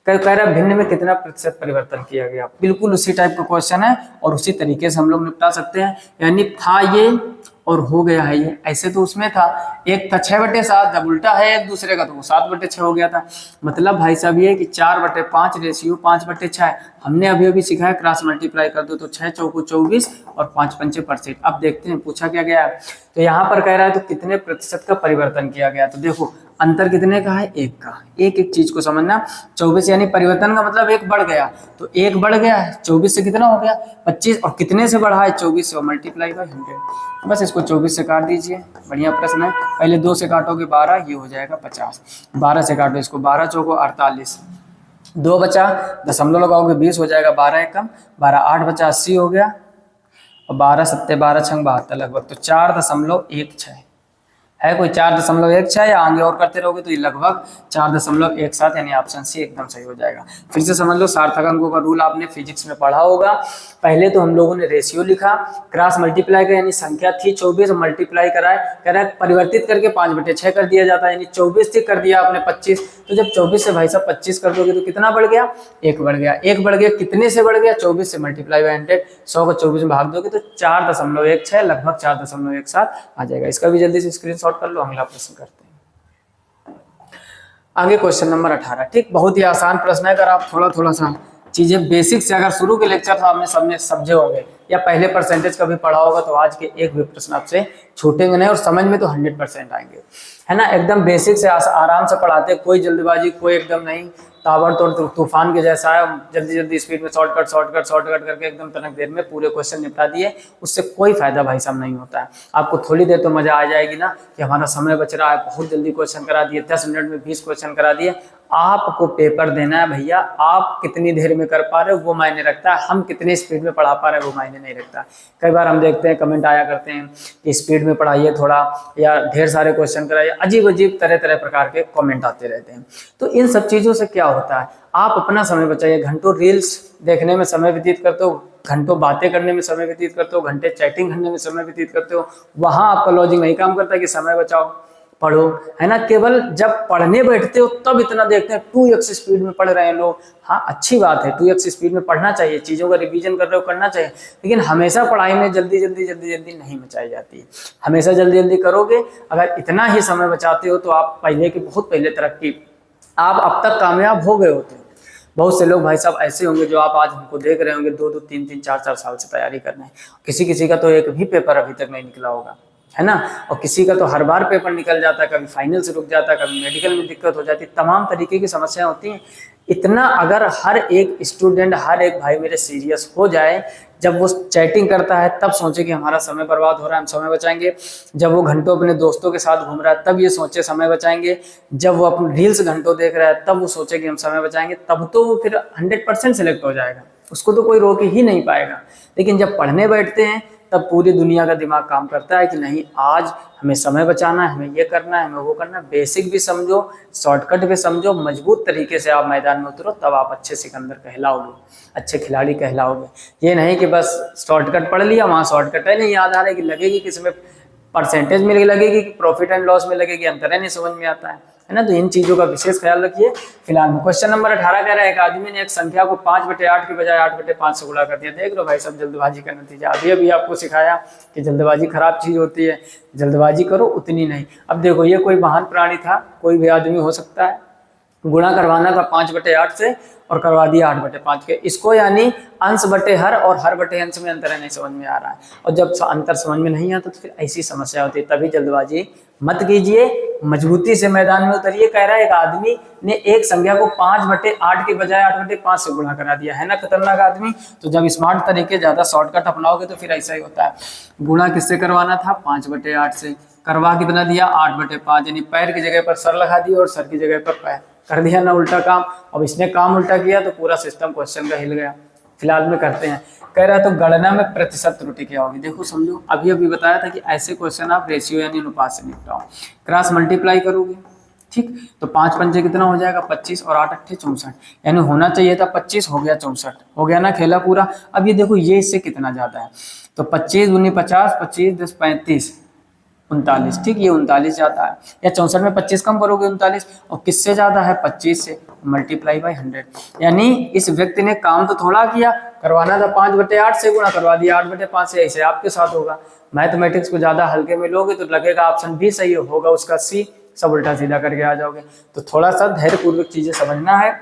कह रहा है भिन्न में कितना प्रतिशत परिवर्तन किया गया। बिल्कुल उसी टाइप का क्वेश्चन है और उसी तरीके से हम लोग निपटा सकते हैं। यानी था ये और हो गया है ये। ऐसे तो उसमें था, एक था 6/7, जब उल्टा है एक दूसरे का तो वो 7/6 हो गया था। मतलब भाई साहब ये कि 4/5 रेशियो 5/6 है। हमने अभी अभी सीखा है क्रॉस मल्टीप्लाई कर दो तो 6 चौको 24 और 5 पंचे 25। अब देखते हैं पूछा क्या गया है। तो यहाँ पर कह रहा है तो कितने प्रतिशत का परिवर्तन किया गया। तो देखो अंतर कितने का है, 1 का। एक चीज को समझना। 24 यानी परिवर्तन का मतलब 1 बढ़ गया, तो 1 बढ़ गया है 24 से कितना हो गया 25। और कितने से बढ़ा है 24 से, मल्टीप्लाई बाई 100। बस इसको 24 से काट दीजिए। बढ़िया प्रश्न है। पहले 2 से काटोगे 12, ये हो जाएगा 50। 12 से काटो इसको, 12 चौको 48, 2 बचा, दशमलव लगाओगे 20 हो जाएगा। 12 एकम 12, 8 बचा 80 हो गया। और 12 सत्ते 12 छंग 72 लगभग। तो 4.16 है। कोई 4.16 या आगे और करते रहोगे तो ये लगभग 4.17 यानी ऑप्शन सी एकदम सही हो जाएगा। फिर से समझ लो, सार्थक अंकों का रूल आपने फिजिक्स में पढ़ा होगा। पहले तो हम लोगों ने रेशियो लिखा, क्रॉस मल्टीप्लाई का यानी संख्या थी 24 मल्टीप्लाई कराए, कह रहा है परिवर्तित करके 5/6 कर दिया जाता है। यानी 24 थी कर दिया आपने 25। तो जब 24 से भाई साहब 25 कर दोगे तो कितना बढ़ गया, 1 बढ़ गया। 1 बढ़ गया, कितने से बढ़ गया 24 से मल्टीप्लाई बाई 100। 100 को 24 में भाग दोगे तो 4.16 लगभग 4.17 आ जाएगा। इसका भी जल्दी से स्क्रीनशॉट कर लो। अगला प्रश्न करते हैं आगे, क्वेश्चन नंबर 18। ठीक, बहुत ही आसान प्रश्न है। अगर आप थोड़ा सा चीजें बेसिक से अगर शुरू के लेक्चर आपने सबने समझे होंगे या पहले परसेंटेज का भी पढ़ा होगा तो आज के एक भी प्रश्न आपसे छूटेंगे नहीं और समझ में तो 100% आएंगे, है ना। एकदम बेसिक से आराम से पढ़ाते, कोई जल्दबाजी, कोई एकदम नहीं ताबड़तोड़ तूफान के जैसा है। जल्दी स्पीड में शॉर्टकट करके एकदम तनक देर में पूरे क्वेश्चन निपटा दिए। उससे कोई फायदा भाई साहब नहीं होता है। आपको थोड़ी देर तो मजा आ जाएगी ना कि हमारा समय बच रहा है, बहुत जल्दी क्वेश्चन करा दिए, 10 मिनट में 20 क्वेश्चन करा दिए। आपको पेपर देना है भैया, आप कितनी देर में कर पा रहे हो वो मायने रखता है, हम कितने स्पीड में पढ़ा पा रहे हैं वो मायने मायने नहीं रखता। कई बार हम देखते हैं कमेंट आया करते हैं कि स्पीड में पढ़ाइए थोड़ा, या ढेर सारे क्वेश्चन कराइए, अजीब अजीब तरह तरह प्रकार के कमेंट आते रहते हैं। तो इन सब चीज़ों से क्या होता है, आप अपना समय बचाइए। घंटों रील्स देखने में समय व्यतीत करते हो, घंटों बातें करने में समय व्यतीत करते हो, घंटे चैटिंग करने में समय व्यतीत करते हो, वहां आपका लॉजिक नहीं काम करता कि समय बचाओ, पढ़ो, है ना। केवल जब पढ़ने बैठते हो तब इतना देखते हैं 2x स्पीड में पढ़ रहे हैं लोग। हाँ, अच्छी बात है, 2x स्पीड में पढ़ना चाहिए, चीज़ों का रिवीजन कर रहे हो करना चाहिए, लेकिन हमेशा पढ़ाई में जल्दी जल्दी जल्दी जल्दी नहीं मचाई जाती है। हमेशा जल्दी जल्दी करोगे, अगर इतना ही समय बचाते हो तो आप पहले की बहुत पहले तरक्की, आप अब तक कामयाब हो गए होते। बहुत से लोग भाई साहब ऐसे होंगे जो आप आज हमको देख रहे होंगे, 2-2 3-3 4-4 साल से तैयारी कर रहे हैं। किसी किसी का तो एक भी पेपर अभी तक नहीं निकला होगा, है ना। और किसी का तो हर बार पेपर निकल जाता है, कभी फाइनल से रुक जाता है, कभी मेडिकल में दिक्कत हो जाती है, तमाम तरीके की समस्याएं होती हैं। इतना अगर हर एक स्टूडेंट, हर एक भाई मेरे सीरियस हो जाए, जब वो चैटिंग करता है तब सोचे कि हमारा समय बर्बाद हो रहा है, हम समय बचाएंगे। जब वो घंटों अपने दोस्तों के साथ घूम रहा है तब ये सोचे समय बचाएंगे। जब वो अपने रील्स घंटों देख रहा है तब वो सोचे कि हम समय बचाएंगे। तब तो वो फिर 100% सिलेक्ट हो जाएगा, उसको तो कोई रोक ही नहीं पाएगा। लेकिन जब पढ़ने बैठते हैं तब पूरी दुनिया का दिमाग काम करता है कि नहीं, आज हमें समय बचाना है, हमें ये करना है, हमें वो करना है। बेसिक भी समझो, शॉर्टकट भी समझो, मजबूत तरीके से आप मैदान में उतरो, तब आप अच्छे सिकंदर कहलाओगे, अच्छे खिलाड़ी कहलाओगे। ये नहीं कि बस शॉर्टकट पढ़ लिया, वहाँ शॉर्टकट है नहीं याद आ रहा है कि लगेगी किसमें परसेंटेज में लगेगी कि प्रॉफिट एंड लॉस में लगेगी, अंतर है नहीं समझ में आता है ना। तो इन चीजों का विशेष ख्याल रखिए। फिलहाल में क्वेश्चन नंबर 18 कह रहा है, एक आदमी ने एक संख्या को 5/8 के बजाय 8/5 से गुणा कर दिया। देख लो भाई सब जल्दबाजी का नतीजा। अभी अभी आपको सिखाया कि जल्दबाजी खराब चीज होती है, जल्दबाजी करो उतनी नहीं। अब देखो, ये कोई महान प्राणी था, कोई भी आदमी हो सकता है, गुणा करवाना था 5/8 से और करवा दिया 8/5 के। इसको यानी अंश बटे हर और हर बटे अंश में अंतर है नहीं समझ में आ रहा है। और जब अंतर समझ में नहीं आता तो फिर ऐसी समस्या होती है। तभी जल्दबाजी मत कीजिए, मजबूती से मैदान में उतरिए। कह रहा है एक आदमी ने एक संख्या को 5/8 के बजाय 8/5 से गुणा करा दिया, है ना खतरनाक आदमी। तो जब स्मार्ट तरीके, ज्यादा शॉर्टकट अपनाओगे तो फिर ऐसा ही होता है। गुणा किससे करवाना था? 5/8 से। करवा कितना दिया? 8/5, यानी पैर की जगह पर सर लगा दिया और सर की जगह पर पैर, कर दिया ना उल्टा काम। अब इसने काम उल्टा किया तो पूरा सिस्टम क्वेश्चन का हिल गया। फिलहाल में करते हैं। कह रहा है तो गणना में प्रतिशत त्रुटि क्या होगी? देखो समझो, अभी अभी बताया था कि ऐसे क्वेश्चन आप रेशियो यानी अनुपात से निपटाओ। क्रॉस मल्टीप्लाई करोगे, ठीक, तो 5 पंजे कितना हो जाएगा? 25 और 8 अट्ठे 64, यानी होना चाहिए था 25, हो गया 64, हो गया ना खेला पूरा। अब ये देखो ये इससे कितना ज्यादा है, तो 25 दूनी 50, 25 10 35 39, ठीक, ये 39 ज्यादा है। या 64 में 25 कम करोगे 39, और किससे ज्यादा है? 25 से। मल्टीप्लाई बाई 100, यानी इस व्यक्ति ने काम तो थोड़ा किया, करवाना था 5/8 से, गुणा करवा दिया 8/5 से। ऐसे आपके साथ होगा। मैथमेटिक्स को ज्यादा हल्के में लोगे तो लगेगा ऑप्शन बी सही होगा, उसका सी, सब उल्टा सीधा करके आ जाओगे। तो थोड़ा सा धैर्यपूर्वक चीजें समझना है।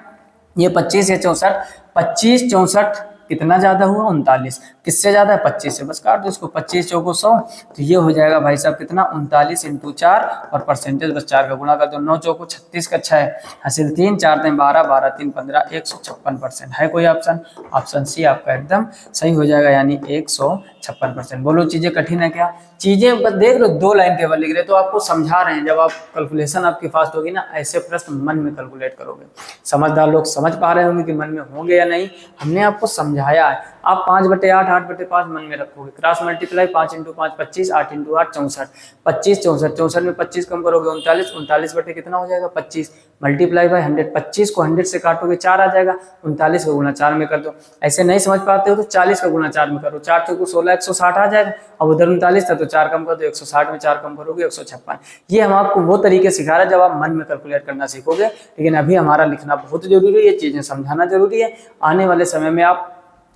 ये 25 या 64, 25 64 कितना ज्यादा हुआ? 39, किससे ज्यादा है? 25 से। बस काट दो इसको, 25 चौको 100, तो ये हो जाएगा भाई साहब कितना? 39 × 4 और परसेंटेज बस 4 का गुणा कर दो। 9 चौको 36 का 6 हासिल 3, 4 3 12, 12 3 15, 156%। है कोई ऑप्शन? ऑप्शन सी आपका एकदम सही हो जाएगा, यानी 156%। बोलो चीजें कठिन है क्या? चीजें बस देख लो, 2 लाइन केवल लिख रहे तो आपको समझा रहे हैं। जब आप कैलकुलेशन आपकी फास्ट होगी ना, ऐसे प्रश्न मन में कैलकुलेट करोगे। समझदार लोग समझ पा रहे होंगे कि मन में होंगे या नहीं, हमने आपको समझाया है। आप 5/8 8/5 मन में रखोगे। क्रॉस मल्टीप्लाई 5 × 5 25, 8 × 8 64, 25 64, 64 में 25 कम करोगे 39, 39 बटे कितना हो जाएगा? 25, मल्टीप्लाई बाय 100, 25 को 100 से काटोगे 4 आ जाएगा, 39 का गुणा 4 में कर दो। ऐसे नहीं समझ पाते हो तो 40 का गुणा 4 में करो, 4 चौको 16, 160 आ जाएगा। अब उधर 39 था तो 4 कम कर दो, 160 में 4 कम करोगे 156। ये हम आपको वो तरीके सिखा रहे हैं जब आप मन में कैलकुलेट करना सीखोगे। लेकिन अभी हमारा लिखना बहुत जरूरी है, ये चीजें समझाना जरूरी है। आने वाले समय में आप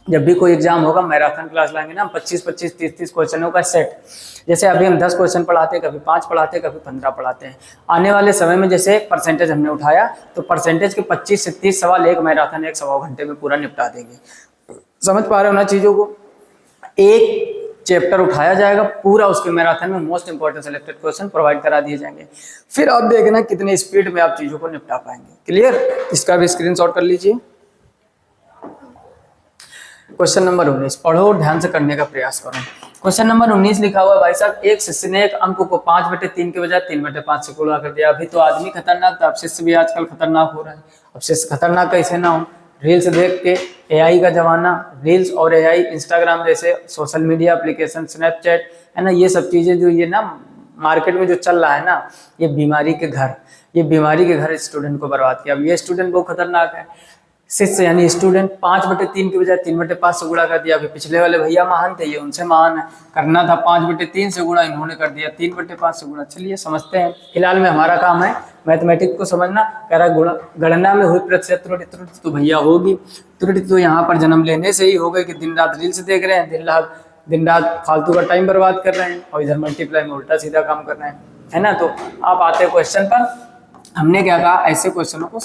जब भी कोई एग्जाम होगा, मैराथन क्लास लाएंगे ना, 25-25 30-30 क्वेश्चनों का सेट। जैसे अभी हम 10 क्वेश्चन पढ़ाते हैं, कभी 5 पढ़ाते हैं, कभी 15 पढ़ाते हैं। आने वाले समय में जैसे परसेंटेज हमने उठाया तो परसेंटेज के 25 से 30 सवाल एक मैराथन 1 सवा घंटे में पूरा निपटा देंगे। समझ पा रहे हो ना चीजों को? एक चैप्टर उठाया जाएगा पूरा, उसके मैराथन में most important selected question provide करा दिए जाएंगे। फिर आप देखना कितने स्पीड में आप चीजों को निपटा पाएंगे। क्लियर? इसका भी स्क्रीनशॉट कर लीजिए। क्वेश्चन नंबर 19, पढ़ो और ध्यान से करने का प्रयास करो। क्वेश्चन नंबर 19 लिखा हुआ है भाई साहब, एक शिष्य ने एक अंक को 5/3 के बजाय 3/5 से गुणा कर दिया। अभी तो आदमी खतरनाक था, अब शिष्य भी आजकल खतरनाक हो रहा है। अब शिष्य खतरनाक कैसे ना हो? रील्स देख के एआई का जमाना, रील्स और एआई, इंस्टाग्राम जैसे सोशल मीडिया एप्लीकेशन, स्नैपचैट है ना, ये सब चीजें जो ये ना मार्केट में जो चल रहा है ना, ये बीमारी के घर, ये बीमारी के घर स्टूडेंट को बर्बाद किया। अब ये स्टूडेंट बहुत खतरनाक है। शिष्य यानी स्टूडेंट 5/3 की बजाय 3/5 से गुणा कर दिया। अभी पिछले वाले भैया महान थे, ये उनसे महान है। करना था 5/3 से गुणा, इन्होंने कर दिया 3/5 से गुणा। चलिए समझते हैं। फिलहाल में हमारा काम है मैथमेटिक्स को समझना। कह रहा गुणा गणना में हुई प्रतिशत त्रुटि, त्रुटि तो भैया होगी। त्रुटि तो यहाँ पर जन्म लेने से ही हो गई कि दिन रात रील्स देख रहे हैं, दिन रात फालतू का टाइम बर्बाद कर रहे हैं, और इधर मल्टीप्लाई में उल्टा सीधा काम कर रहे हैं, है ना। तो आप आते हैं क्वेश्चन पर। हमने क्या कहा, ऐसे क्वेश्चनों को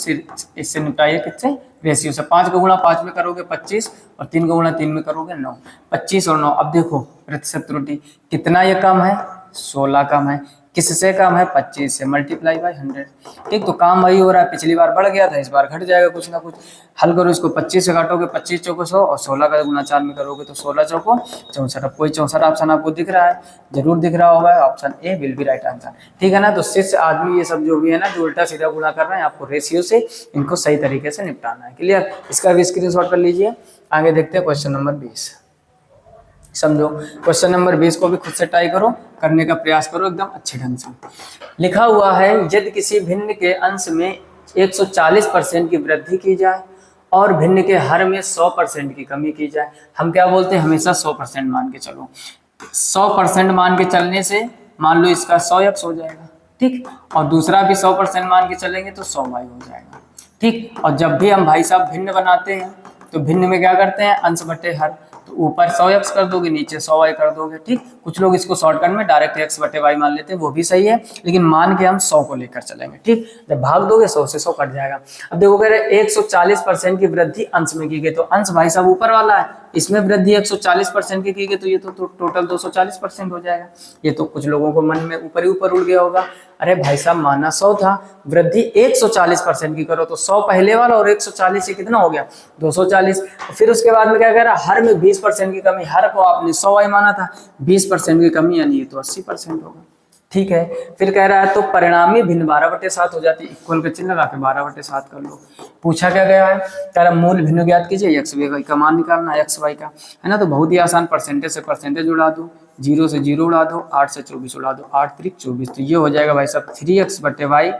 इससे निपटाइए, किससे, रेशियो से। 5 का गुणा 5 में करोगे 25, और 3 का गुणा 3 में करोगे 9। 25 और 9। अब देखो प्रतिशत त्रुटि कितना, ये कम है 16 कम है, किससे कम है 25 से, मल्टीप्लाई बाय 100। ठीक, तो काम वही हो रहा है। पिछली बार बढ़ गया था, इस बार घट जाएगा कुछ ना कुछ। हल करो इसको, 25 से काटोगे 25 चौको 100, और 16 का गुणा 4 में करोगे तो 16 चौको 64। अब कोई 64 ऑप्शन आपको दिख रहा है, जरूर दिख रहा होगा, option A will be right answer. ठीक है ना। तो शिष्य आदमी ये सब जो भी है ना, जो उल्टा सीधा गुणा कर रहे हैं, आपको रेशियो से इनको सही तरीके से निपटाना है। क्लियर। इसका भी स्क्रीनशॉट कर लीजिए। आगे देखते हैं क्वेश्चन नंबर 20। समझो, क्वेश्चन नंबर 20 को भी खुद से ट्राई करो, करने का प्रयास करो एकदम अच्छे ढंग से। लिखा हुआ है, यदि किसी भिन्न के अंश में 140% की वृद्धि की जाए और भिन्न के हर में 100% की कमी की जाए। हम क्या बोलते हैं, हमेशा 100% मान के चलो। 100% मान के चलने से मान लो इसका 100x हो जाएगा, ठीक, और दूसरा भी 100% मान के चलेंगे तो 100y हो जाएगा, ठीक। और जब भी हम भाई साहब भिन्न बनाते हैं तो भिन्न में क्या करते हैं, अंश बटे हर। तो ऊपर 100x कर दोगे, नीचे 100y कर दोगे, ठीक। कुछ लोग इसको शॉर्टकट में डायरेक्ट x बटे y मान लेते हैं, वो भी सही है, लेकिन मान के हम 100 को लेकर चलेंगे, ठीक। जब भाग दोगे 100 से 100 कट जाएगा। अब देखो कह रहे 140% की वृद्धि अंश में की गई, तो अंश भाई साहब ऊपर वाला है, इसमें वृद्धि 140% की गई, तो ये तो टोटल 240% हो जाएगा। ये तो कुछ लोगों को मन में ऊपर ही ऊपर उड़ गया होगा, अरे भाई साहब माना 100 था, वृद्धि 140% की करो तो 100 पहले वाला और 140 से कितना हो गया 240। फिर उसके बाद में क्या कह रहा है, हर में 20% की कमी। हर को आपने 100y माना था, 20% की कमी यानी ये तो 80% होगा, ठीक है। फिर कह रहा है तो परिणामी भिन्न 12/7 हो जाती है। इक्वल का चिन्ह लगा के 12/7 कर लो। पूछा क्या गया है, कह रहा मूल भिन्न ज्ञात कीजिए, एक्स वाई का मान निकालना है, एक्स वाई का, है ना। तो बहुत ही आसान, परसेंटेज से परसेंटेज उड़ा दो, 0 से 0 उड़ा दो, 8 से 24 उड़ा दो, 8 3 24। तो ये हो जाएगा भाई साहब 3x बटे वाई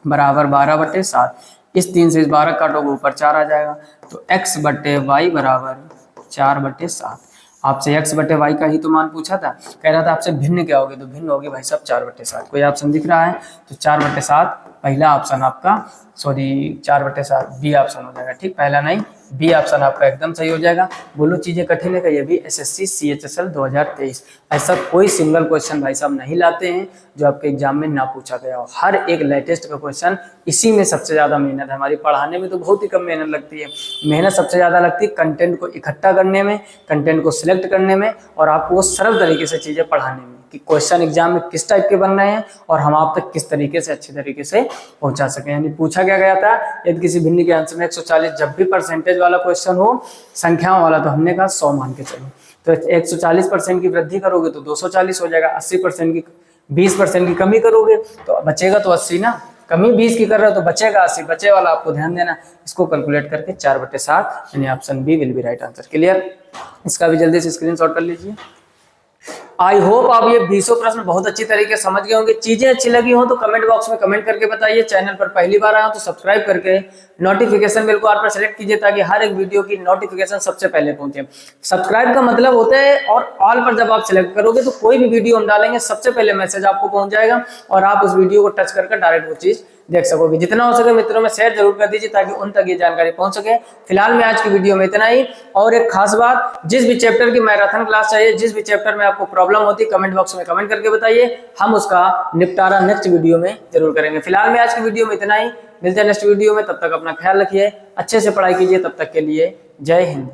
बराबर 12/7। इस 3 से इस 12 काटोगे ऊपर 4 आ जाएगा, तो x बटे वाई बराबर 4/7। आपसे x बटे वाई का ही तो मान पूछा था, कह रहा था आपसे भिन्न क्या होगी, तो भिन्न होगी भाई साहब 4/7। कोई ऑप्शन दिख रहा है तो 4/7 पहला ऑप्शन आपका, सॉरी 4/7 बी ऑप्शन हो जाएगा, ठीक। पहला नहीं, बी ऑप्शन आपका एकदम सही हो जाएगा। बोलो चीजें कठिन है, ये भी एसएससी CHSL 2023 ऐसा कोई सिंगल क्वेश्चन भाई साहब नहीं लाते हैं जो आपके एग्जाम में ना पूछा गया हो। हर एक लेटेस्ट का क्वेश्चन, इसी में सबसे ज्यादा मेहनत है हमारी। पढ़ाने में तो बहुत ही कम मेहनत लगती है, मेहनत सबसे ज्यादा लगती है कंटेंट को इकट्ठा करने में, कंटेंट को सिलेक्ट करने में, और आपको वो सरल तरीके से चीजें पढ़ाने में, कि क्वेश्चन एग्जाम में किस टाइप के बन रहे हैं और हम आप तक किस तरीके से अच्छी तरीके से पहुंचा सकें। यानी पूछा क्या गया था, यदि किसी भिन्न के अंश में 140, जब भी परसेंटेज वाला क्वेश्चन हो, संख्याओं वाला, तो हमने कहा 100 मान के चलो। तो 140% की वृद्धि करोगे तो 240 हो जाएगा। 80% की 20% की कमी करोगे तो बचेगा तो 80 ना, कमी 20 की कर रहे हो तो बचेगा 80। बचे वाला आपको ध्यान देना, इसको कैलकुलेट करके 4/7 यानी option B will be right answer. Clear. इसका भी जल्दी से स्क्रीनशॉट कर लीजिए। आई होप आप ये 20 प्रश्न बहुत अच्छी तरीके से समझ गए होंगे। चीजें अच्छी लगी हो तो कमेंट बॉक्स में कमेंट करके बताइए। चैनल पर पहली बार आया हो तो सब्सक्राइब करके नोटिफिकेशन बेल को ऑल पर सेलेक्ट कीजिए, ताकि हर एक वीडियो की नोटिफिकेशन सबसे पहले पहुंचे। सब्सक्राइब का मतलब होता है, और ऑल पर जब आप सिलेक्ट करोगे तो कोई भी वीडियो हम डालेंगे सबसे पहले मैसेज आपको पहुंच जाएगा, और आप उस वीडियो को टच करके डायरेक्ट वो चीज देख सकोगे। जितना हो सके मित्रों में शेयर जरूर कर दीजिए, ताकि उन तक ये जानकारी पहुंच सके। फिलहाल में आज की वीडियो में इतना ही। और एक खास बात, जिस भी चैप्टर की मैराथन क्लास चाहिए, जिस भी चैप्टर में आपको प्रॉब्लम होती है, कमेंट बॉक्स में कमेंट करके बताइए, हम उसका निपटारा नेक्स्ट वीडियो में जरूर करेंगे। फिलहाल में आज की वीडियो में इतना ही, मिलते हैं नेक्स्ट वीडियो में। तब तक अपना ख्याल रखिए, अच्छे से पढ़ाई कीजिए। तब तक के लिए जय हिंद।